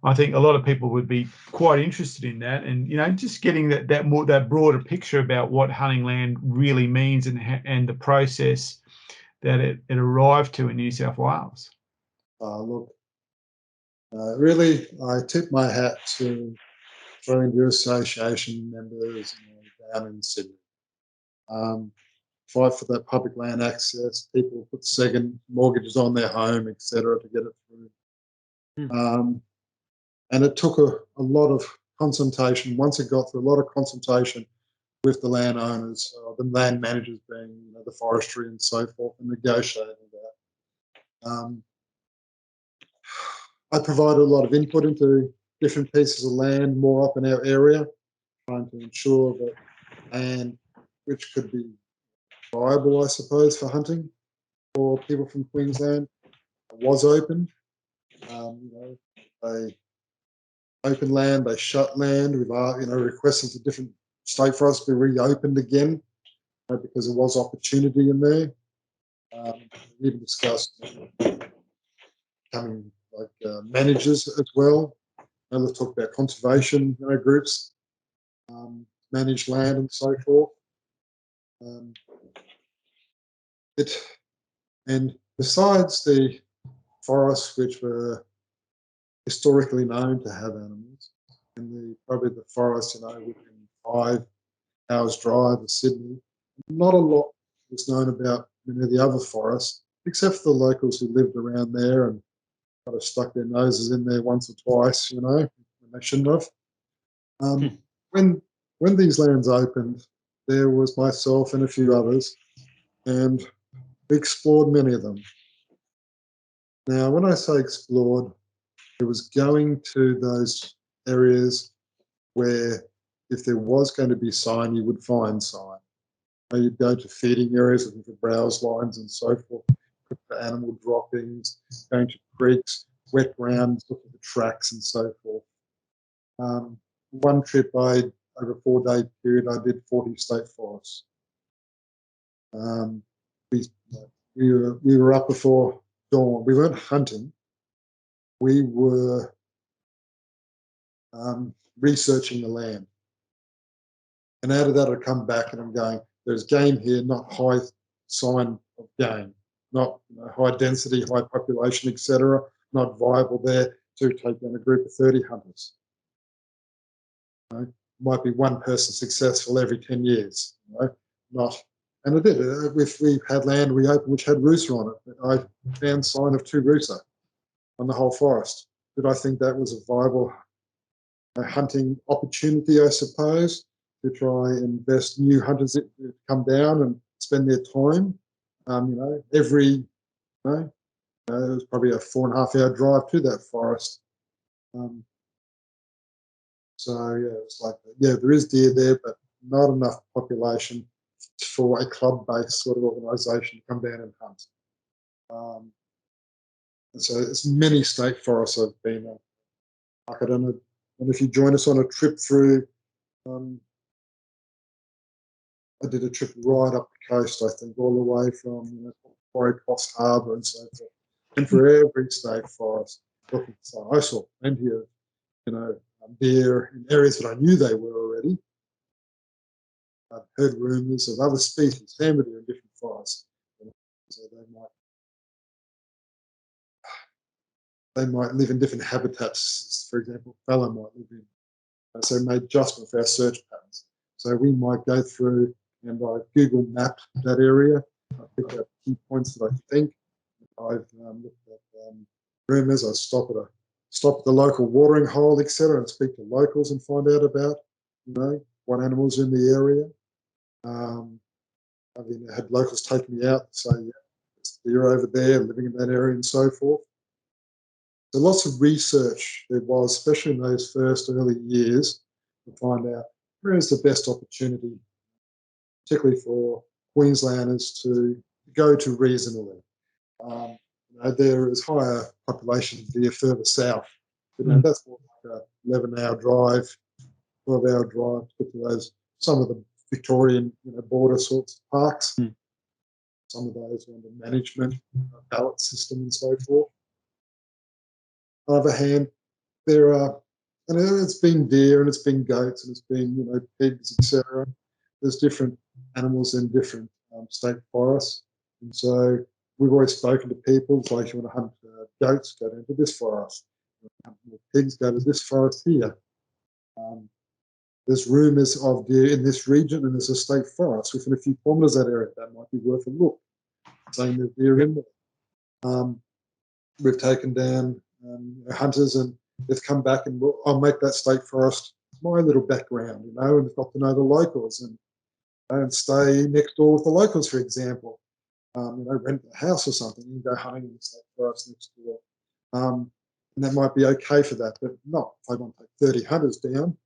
I think a lot of people would be quite interested in that, and just getting that broader picture about what hunting land really means and the process that it arrived to in New South Wales. Really, I tip my hat to Australian Deer Association members down in Sydney. Fight for that public land access. People put second mortgages on their home, etc., to get it through. And it took a lot of consultation. Once it got through, a lot of consultation with the landowners, the land managers being the forestry and so forth, and negotiating that. I provided a lot of input into different pieces of land more up in our area, trying to ensure that land which could be viable, I suppose, for hunting for people from Queensland was open. They open land, they shut land. We've requesting to different state forests be reopened again because there was opportunity in there. We even discussed becoming managers as well. Let's talk about conservation groups, manage land and so forth. And besides the forests which were historically known to have animals, and probably the forests within 5 hours drive of Sydney, not a lot was known about many of the other forests, except for the locals who lived around there and kind of stuck their noses in there once or twice, when they shouldn't have. When these lands opened, there was myself and a few others, and we explored many of them. Now, when I say explored, it was going to those areas where if there was going to be sign, you would find sign. You'd go to feeding areas looking for browse lines and so forth, for animal droppings, going to creeks, wet grounds, looking for tracks and so forth. One trip, over a 4-day period, I did 40 state forests. We were up before dawn. We weren't hunting. We were researching the land. And out of that, I come back and I'm going, there's game here, not high sign of game, not high density, high population, etc. Not viable there to take down a group of 30 hunters. Might be one person successful every 10 years. Not, and I did. If we had land we opened which had rooster on it, I found sign of 2 rooster on the whole forest. Did I think that was a viable hunting opportunity, I suppose, to try and invest new hunters that come down and spend their time? Every, it was probably a 4.5-hour drive to that forest. So yeah, it's like, yeah, there is deer there, but not enough population for a club-based sort of organisation to come down and hunt. And so it's many state forests I've been on. I don't know, and if you join us on a trip through, I did a trip right up the coast, I think, all the way from Quarry Cross Harbour and so forth, and for every state forest. Looking, so I saw plenty of, deer in areas that I knew they were already. I've heard rumours of other species, hammer deer in different forests. So they might live in different habitats. For example, fallow might live in. So made adjustment for our search patterns. So we might go through and I Google map that area. I pick up key points that I think. I've looked at rumours. I stop at the local watering hole, etc., and speak to locals and find out about, what animals are in the area. I've had locals take me out and say, yeah, there's deer over there living in that area and so forth. So lots of research there was, especially in those first early years, to find out where is the best opportunity, particularly for Queenslanders to go to reasonably. There is higher population of deer further south. But, that's more like a 11-hour drive, 12-hour drive to get to those, some of the Victorian border sorts of parks. Some of those are under management, ballot system and so forth. On the other hand, there are, and it's been deer and it's been goats and it's been, pigs, etc. There's different animals in different state forests. And so we've always spoken to people, like, you want to hunt goats, go down to this forest. You want to hunt pigs, go to this forest here. There's rumours of deer in this region and there's a state forest within a few kilometres of that area. That might be worth a look. Saying there's deer in there. We've taken down hunters and they've come back and I'll make that state forest my little background, and they've got to know the locals and stay next door with the locals, for example. Rent a house or something and go hunting in the state forest next door. And that might be okay for that, but not if I want to take 30 hunters down.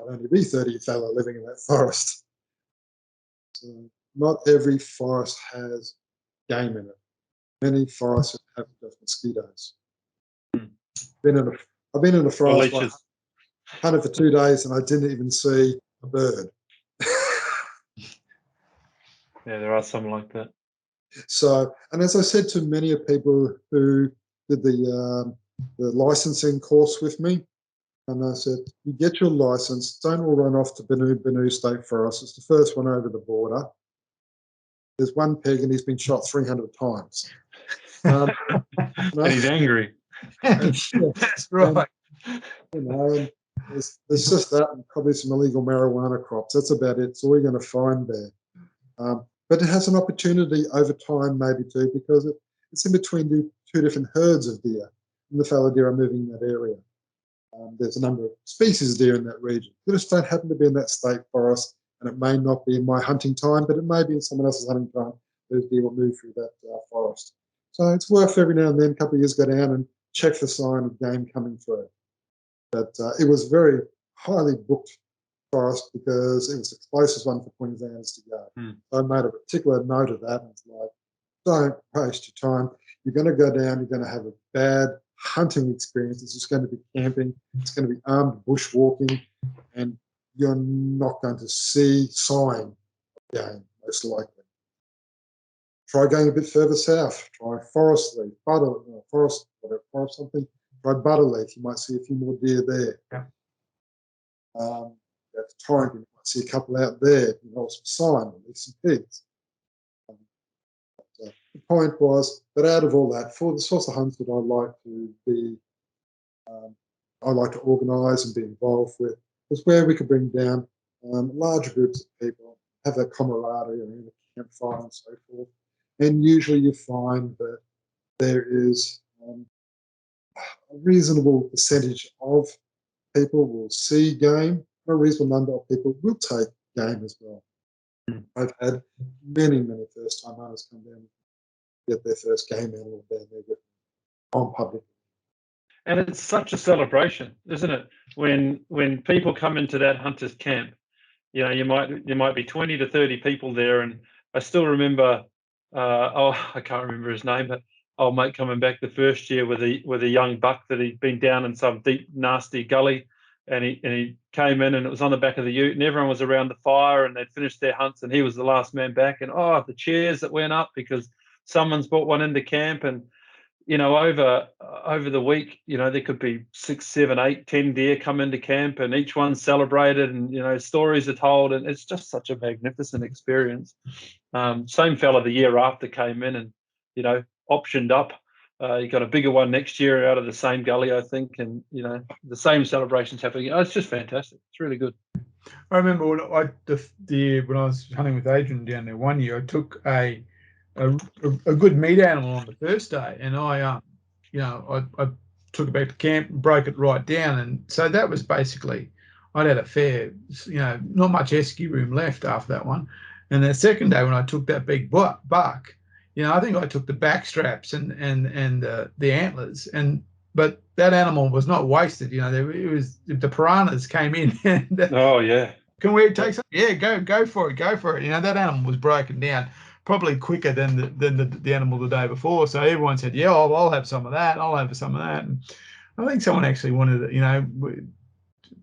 I'll only be 30 fellow living in that forest. So not every forest has game in it. Many forests have just mosquitoes. I've been in a forest where I hunted for 2 days and I didn't even see a bird. Yeah, there are some like that. So, and as I said to many of people who did the licensing course with me, and I said, you get your license, don't all run off to Benue State Forest. It's the first one over the border. There's one pig and he's been shot 300 times. And he's angry. That's right. And there's just that and probably some illegal marijuana crops. That's about it. It's all you're going to find there. But it has an opportunity over time maybe too, because it's in between two different herds of deer, and the fallow deer are moving in that area. There's a number of species of deer in that region. They just don't happen to be in that state forest, and it may not be in my hunting time, but it may be in someone else's hunting time. Those deer will move through that forest. So it's worth every now and then, a couple of years, go down and check for sign of game coming through. But it was very highly booked forest because it was the closest one for Queenslanders to go. So I made a particular note of that. And it's like, don't waste your time. You're going to go down, you're going to have a bad hunting experience. It's just going to be camping. It's going to be armed bushwalking, and you're not going to see sign of game, most likely. Try going a bit further south. Try forest leaf, forest something. Try butterleaf. You might see a few more deer there. Yeah. That's Torrington. You might see a couple out there, some sign, at least some pigs. The point was that out of all that, for the sorts of hunts that I like to be, I like to organise and be involved with, was where we could bring down larger groups of people, have that camaraderie around a campfire and so forth. And usually you find that there is a reasonable percentage of people will see game, a reasonable number of people will take game as well. I've had many first-time hunters come down and get their first game animal down there on public. And it's such a celebration, isn't it? When people come into that hunter's camp, you might be 20 to 30 people there, and I still remember. I can't remember his name, but old mate coming back the first year with a young buck that he'd been down in some deep, nasty gully, and he came in, and it was on the back of the ute, and everyone was around the fire, and they'd finished their hunts, and he was the last man back, and the chairs that went up because someone's brought one into camp, and over the week, there could be 6, 7, 8, 10 deer come into camp, and each one's celebrated, and stories are told, and it's just such a magnificent experience. Same fella the year after came in and optioned up. You got a bigger one next year out of the same gully, I think, and the same celebrations happening. It's just fantastic. It's really good. I remember when I was hunting with Adrian down there one year, I took a good meat animal on the first day, and I took it back to camp and broke it right down, and so that was basically, I'd had a fair, not much esky room left after that one. And the second day when I took that big buck, I think I took the back straps and the antlers, but that animal was not wasted. It was the piranhas came in. And, oh yeah. Can we take some? Yeah, go for it. That animal was broken down probably quicker than the animal the day before. So everyone said, yeah, I'll have some of that. I'll have some of that. And I think someone actually wanted it,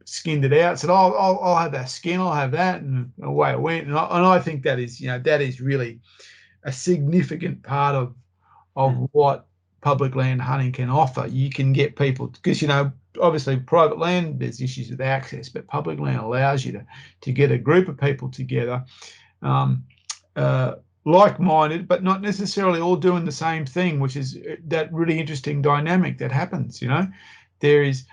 skinned it out, said, I'll have that skin, I'll have that, and away it went. And I think that is really a significant part of what public land hunting can offer. You can get people, because obviously private land, there's issues with access, but public land allows you to get a group of people together, like-minded, but not necessarily all doing the same thing, which is that really interesting dynamic that happens. There is,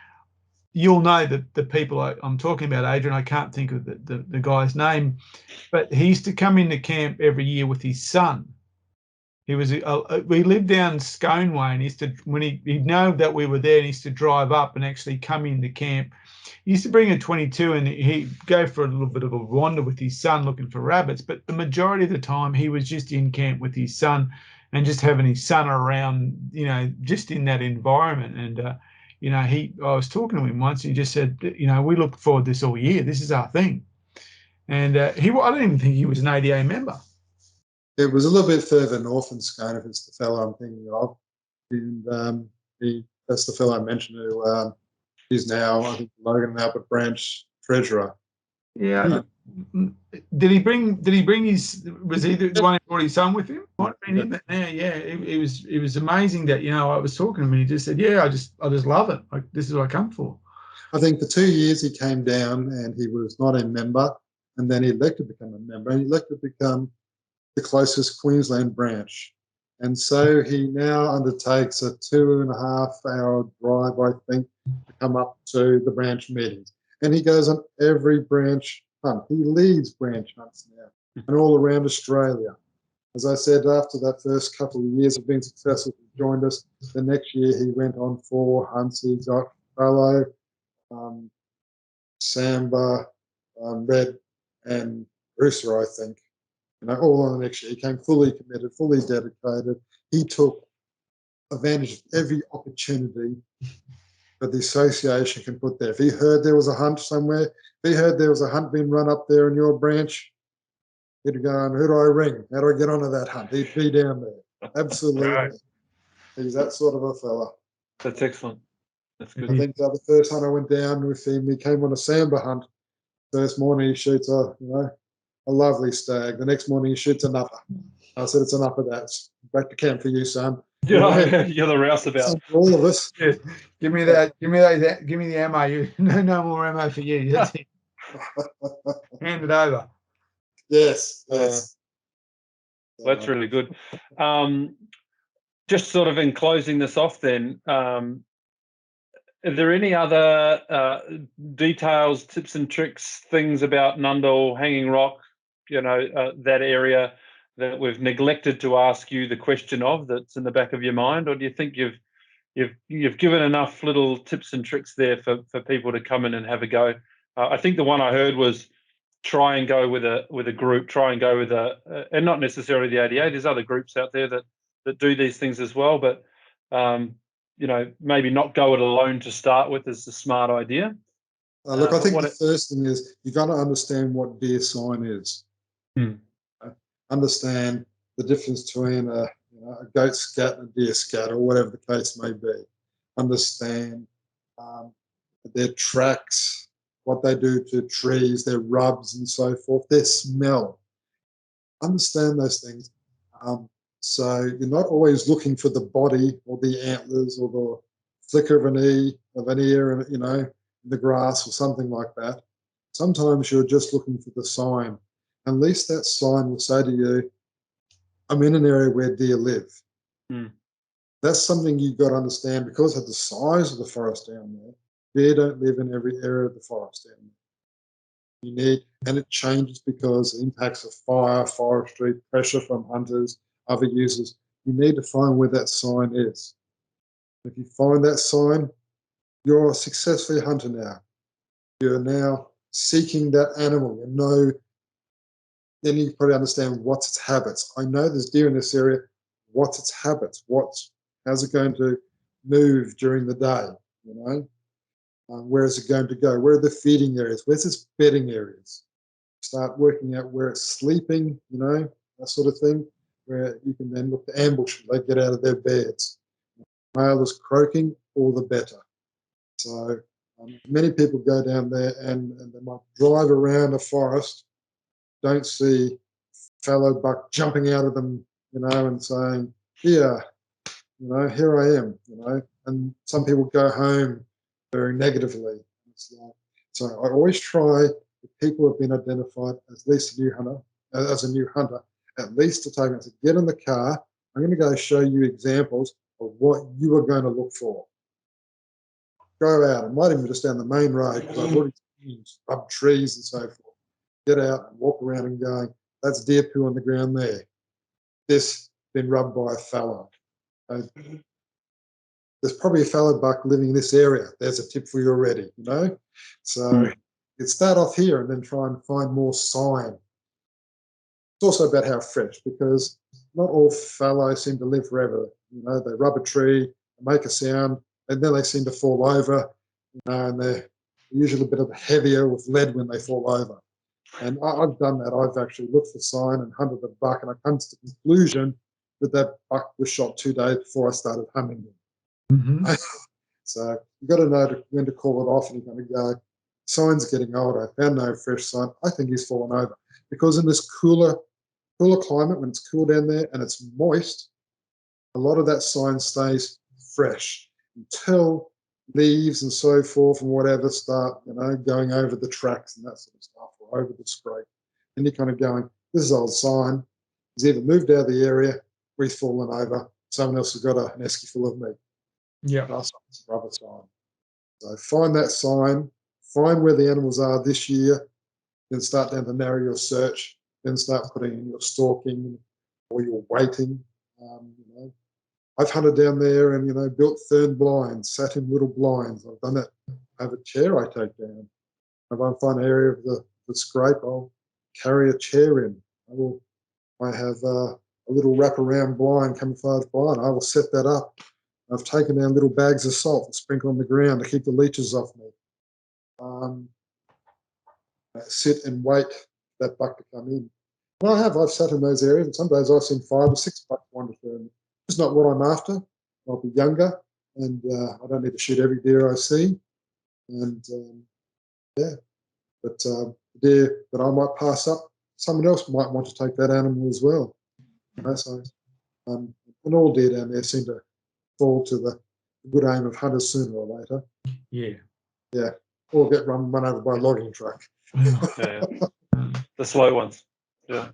you'll know that the people I'm talking about, Adrian, I can't think of the guy's name, but he used to come into camp every year with his son. He was we lived down Scone Way, and he used to, when he'd know that we were there, and he used to drive up and actually come into camp. He used to bring a 22, and he'd go for a little bit of a wander with his son looking for rabbits, but the majority of the time he was just in camp with his son and just having his son around, just in that environment. And I was talking to him once, and he just said, we look forward to this all year. This is our thing. And I don't even think he was an ADA member. It was a little bit further north in Scone, if it's the fellow I'm thinking of. And that's the fellow I mentioned who he's now, I think, Logan Albert Branch treasurer. Yeah. Did he bring his, was he the one who brought his son with him? Might have been him. Yeah. It was amazing that, I was talking to him, and he just said, yeah, I just love it. Like, this is what I come for. I think for 2 years he came down and he was not a member, and then he elected to become a member, and he elected to become the closest Queensland branch. And so he now undertakes a 2.5-hour drive, I think, to come up to the branch meetings. And he goes on every branch hunt. He leads branch hunts now, and all around Australia. As I said, after that first couple of years of being successful, he joined us. The next year he went on 4 hunts. He got fallow, Samba, red, and rooster, I think. All on the next year. He came fully committed, fully dedicated. He took advantage of every opportunity that the association can put there. If he heard there was a hunt somewhere, if he heard there was a hunt being run up there in your branch, he'd go, and who do I ring? How do I get onto that hunt? He'd be down there. Absolutely. Right. He's that sort of a fella. That's excellent. That's good. I think the first hunt I went down with him, he came on a Samba hunt. First morning he shoots a lovely stag. The next morning he shoots another. I said, it's enough of that. It's back to camp for you, son. You're the rouseabout. All of us. Yeah. Give me the ammo. No more ammo for you. That's it. hand it over. Yes. That's really good. Just sort of in closing this off then, are there any other details, tips and tricks, things about Nundle, Hanging Rock, that area that we've neglected to ask you the question of, that's in the back of your mind? Or do you think you've given enough little tips and tricks there for people to come in and have a go? I think the one I heard was try and go with a group, try and go with and not necessarily the ADA. There's other groups out there that do these things as well, but maybe not go it alone to start with is the smart idea. Look, I think the first thing is you've got to understand what deer sign is. Understand the difference between a goat scat and a deer scat, or whatever the case may be. Understand their tracks, what they do to trees, their rubs and so forth, their smell. Understand those things. So you're not always looking for the body or the antlers or the flicker of an ear, in the grass or something like that. Sometimes you're just looking for the sign. At least that sign will say to you, I'm in an area where deer live. That's something you've got to understand, because of the size of the forest down there. Deer don't live in every area of the forest down there. And it changes because of the impacts of fire, forestry, pressure from hunters, other users. You need to find where that sign is. If you find that sign, you're a successful hunter now. You're now seeking that animal. Then you probably understand what's its habits. I know there's deer in this area. What's its habits? How's it going to move during the day? Where is it going to go? Where are the feeding areas? Where's its bedding areas? Start working out where it's sleeping, that sort of thing, where you can then look to ambush them. They get out of their beds. Male is croaking, all the better. So many people go down there and they might drive around a forest, don't see fallow buck jumping out of them, and saying, here I am, and some people go home very negatively. So I always try, if people have been identified as a new hunter, at least to take them to get in the car. I'm going to go show you examples of what you are going to look for. Go out, and might even just down the main road, because I've already seen rub trees and so forth. Get out and walk around and going, that's deer poo on the ground there. This been rubbed by a fallow. There's probably a fallow buck living in this area. There's a tip for you already, So you start off here and then try and find more sign. It's also about how fresh, because not all fallows seem to live forever. They rub a tree, they make a sound, and then they seem to fall over, and they're usually a bit of heavier with lead when they fall over. And I've done that. I've actually looked for sign and hunted the buck, and I come to the conclusion that buck was shot 2 days before I started hunting him. So you've got to know when to call it off, and you're going to go, sign's getting old. I found no fresh sign. I think he's fallen over. Because in this cooler climate, when it's cool down there and it's moist, a lot of that sign stays fresh until leaves and so forth and whatever start, going over the tracks and that sort of stuff, or over the scrape. And you're kind of going, this is old sign. He's either moved out of the area or he's fallen over. Someone else has got an esky full of meat. Yeah. That's a rubber sign. So find that sign, find where the animals are this year, then start down to narrow your search, then start putting in your stalking or your waiting. I've hunted down there and, built fern blinds, sat in little blinds. I've done that. I have a chair I take down. If I find an area of the scrape, I'll carry a chair in. I have a little wraparound blind, camouflage blind. I will set that up. I've taken down little bags of salt and sprinkle on the ground to keep the leeches off me. Sit and wait for that buck to come in. And I've sat in those areas, and some days I've seen 5 or 6 bucks wander through. It's not what I'm after. I'll be younger, and I don't need to shoot every deer I see. And but the deer that I might pass up, someone else might want to take that animal as well. So, and all deer down there seem to fall to the good aim of hunters sooner or later. Yeah. Yeah. Or get run over by a logging truck. Yeah. The slow ones. Yeah.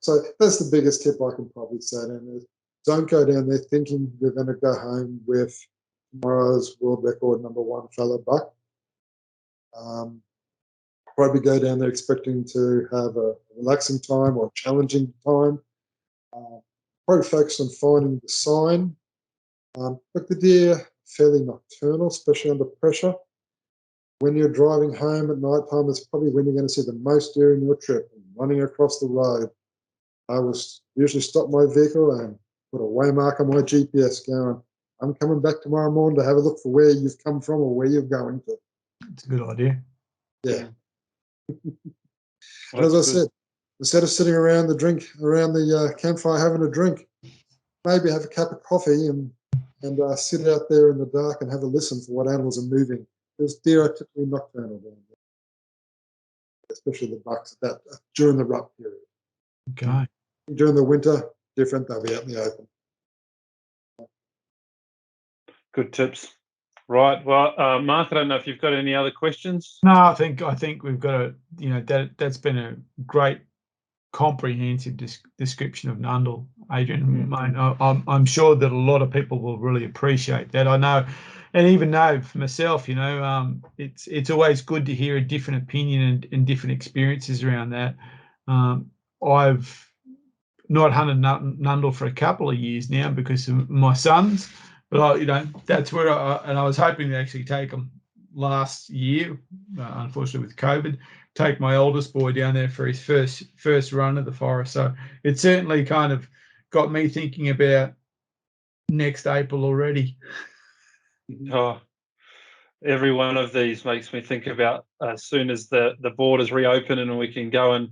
So that's the biggest tip I can probably say then is don't go down there thinking you're going to go home with tomorrow's world record #1 fellow buck. Probably go down there expecting to have a relaxing time or a challenging time. Probably focus on finding the sign. But the deer are fairly nocturnal, especially under pressure. When you're driving home at night time, it's probably when you're going to see the most deer in your trip, running across the road. I will usually stop my vehicle and put a waymark on my GPS going, I'm coming back tomorrow morning to have a look for where you've come from or where you're going to. It's a good idea. Yeah. Well, and as I said, instead of sitting around the campfire having a drink, maybe have a cup of coffee and sit out there in the dark and have a listen for what animals are moving. Because deer are typically nocturnal down there, especially the bucks during the rut period. Okay. During the winter, different. They'll be out in the open. Good tips. Right. Well, Mark, I don't know if you've got any other questions. No, I think we've got that's been a great comprehensive description of Nundle, Adrian. Mate, I'm sure that a lot of people will really appreciate that. I know, and even know for myself, it's always good to hear a different opinion and different experiences around that. I've not hunted Nundle for a couple of years now because of my sons, but that's where I was hoping to actually take them last year, unfortunately with COVID, take my oldest boy down there for his first run of the forest. So it certainly kind of got me thinking about next April already. Oh, every one of these makes me think about as soon as the borders reopen and we can go and,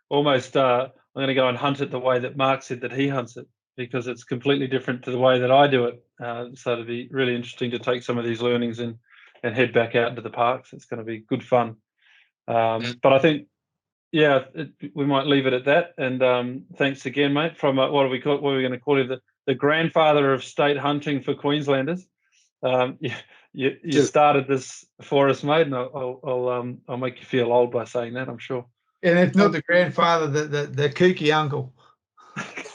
almost I'm going to go and hunt it the way that Mark said that he hunts it, because it's completely different to the way that I do it. So it'll be really interesting to take some of these learnings and head back out into the parks. It's going to be good fun. But I think, we might leave it at that. And thanks again, mate. From what are we going to call you? The grandfather of state hunting for Queenslanders. You started this for us, mate, and I'll make you feel old by saying that, I'm sure. And if not the grandfather, the kooky uncle.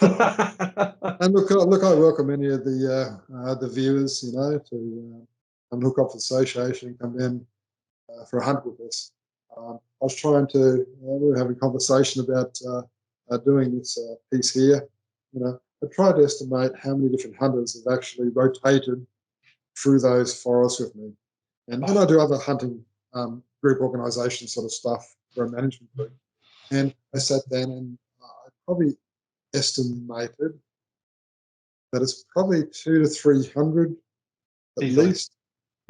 And look, I welcome any of the viewers, to Hook Off Association, come in for a hunt with us. I was trying to, we were having a conversation about doing this piece here. I tried to estimate how many different hunters have actually rotated through those forests with me. And I do other hunting group organisation sort of stuff for a management group. And I sat down and I probably estimated that it's probably 200 to 300 at least.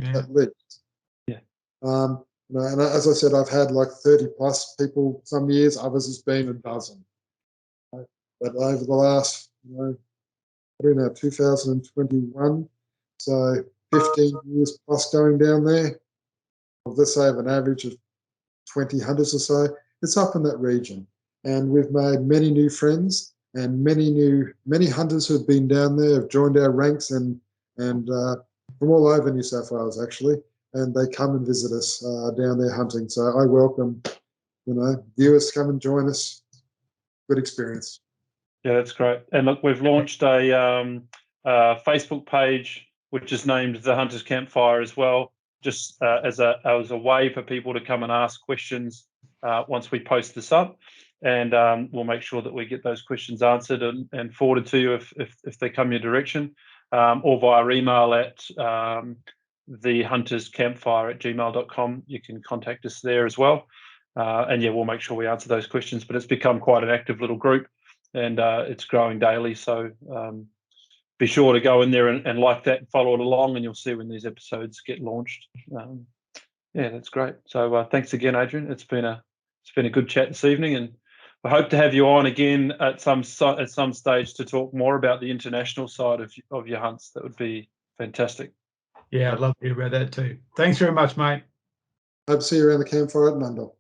At least. Yeah. And as I said, I've had like 30 plus people some years, others has been a dozen. But over the last, I don't know, 2021, so 15 years plus going down there, let's say of an average of 20 hunters or so, it's up in that region. And we've made many new friends, and many hunters who have been down there have joined our ranks and from all over New South Wales actually, and they come and visit us down there hunting. So I welcome, viewers to come and join us. Good experience. Yeah, that's great. And look, we've launched a Facebook page which is named The Hunters Campfire as well, just as a way for people to come and ask questions once we post this up. And we'll make sure that we get those questions answered and forwarded to you if they come your direction, or via email at thehunterscampfire@gmail.com. You can contact us there as well. And we'll make sure we answer those questions. But it's become quite an active little group, and it's growing daily. So be sure to go in there and like that and follow it along, and you'll see when these episodes get launched. That's great. So thanks again, Adrian. It's been a good chat this evening, and I hope to have you on again at some stage to talk more about the international side of your hunts. That would be fantastic. Yeah, I'd love to hear about that too. Thanks very much, mate. Hope to see you around the campfire at Nundle.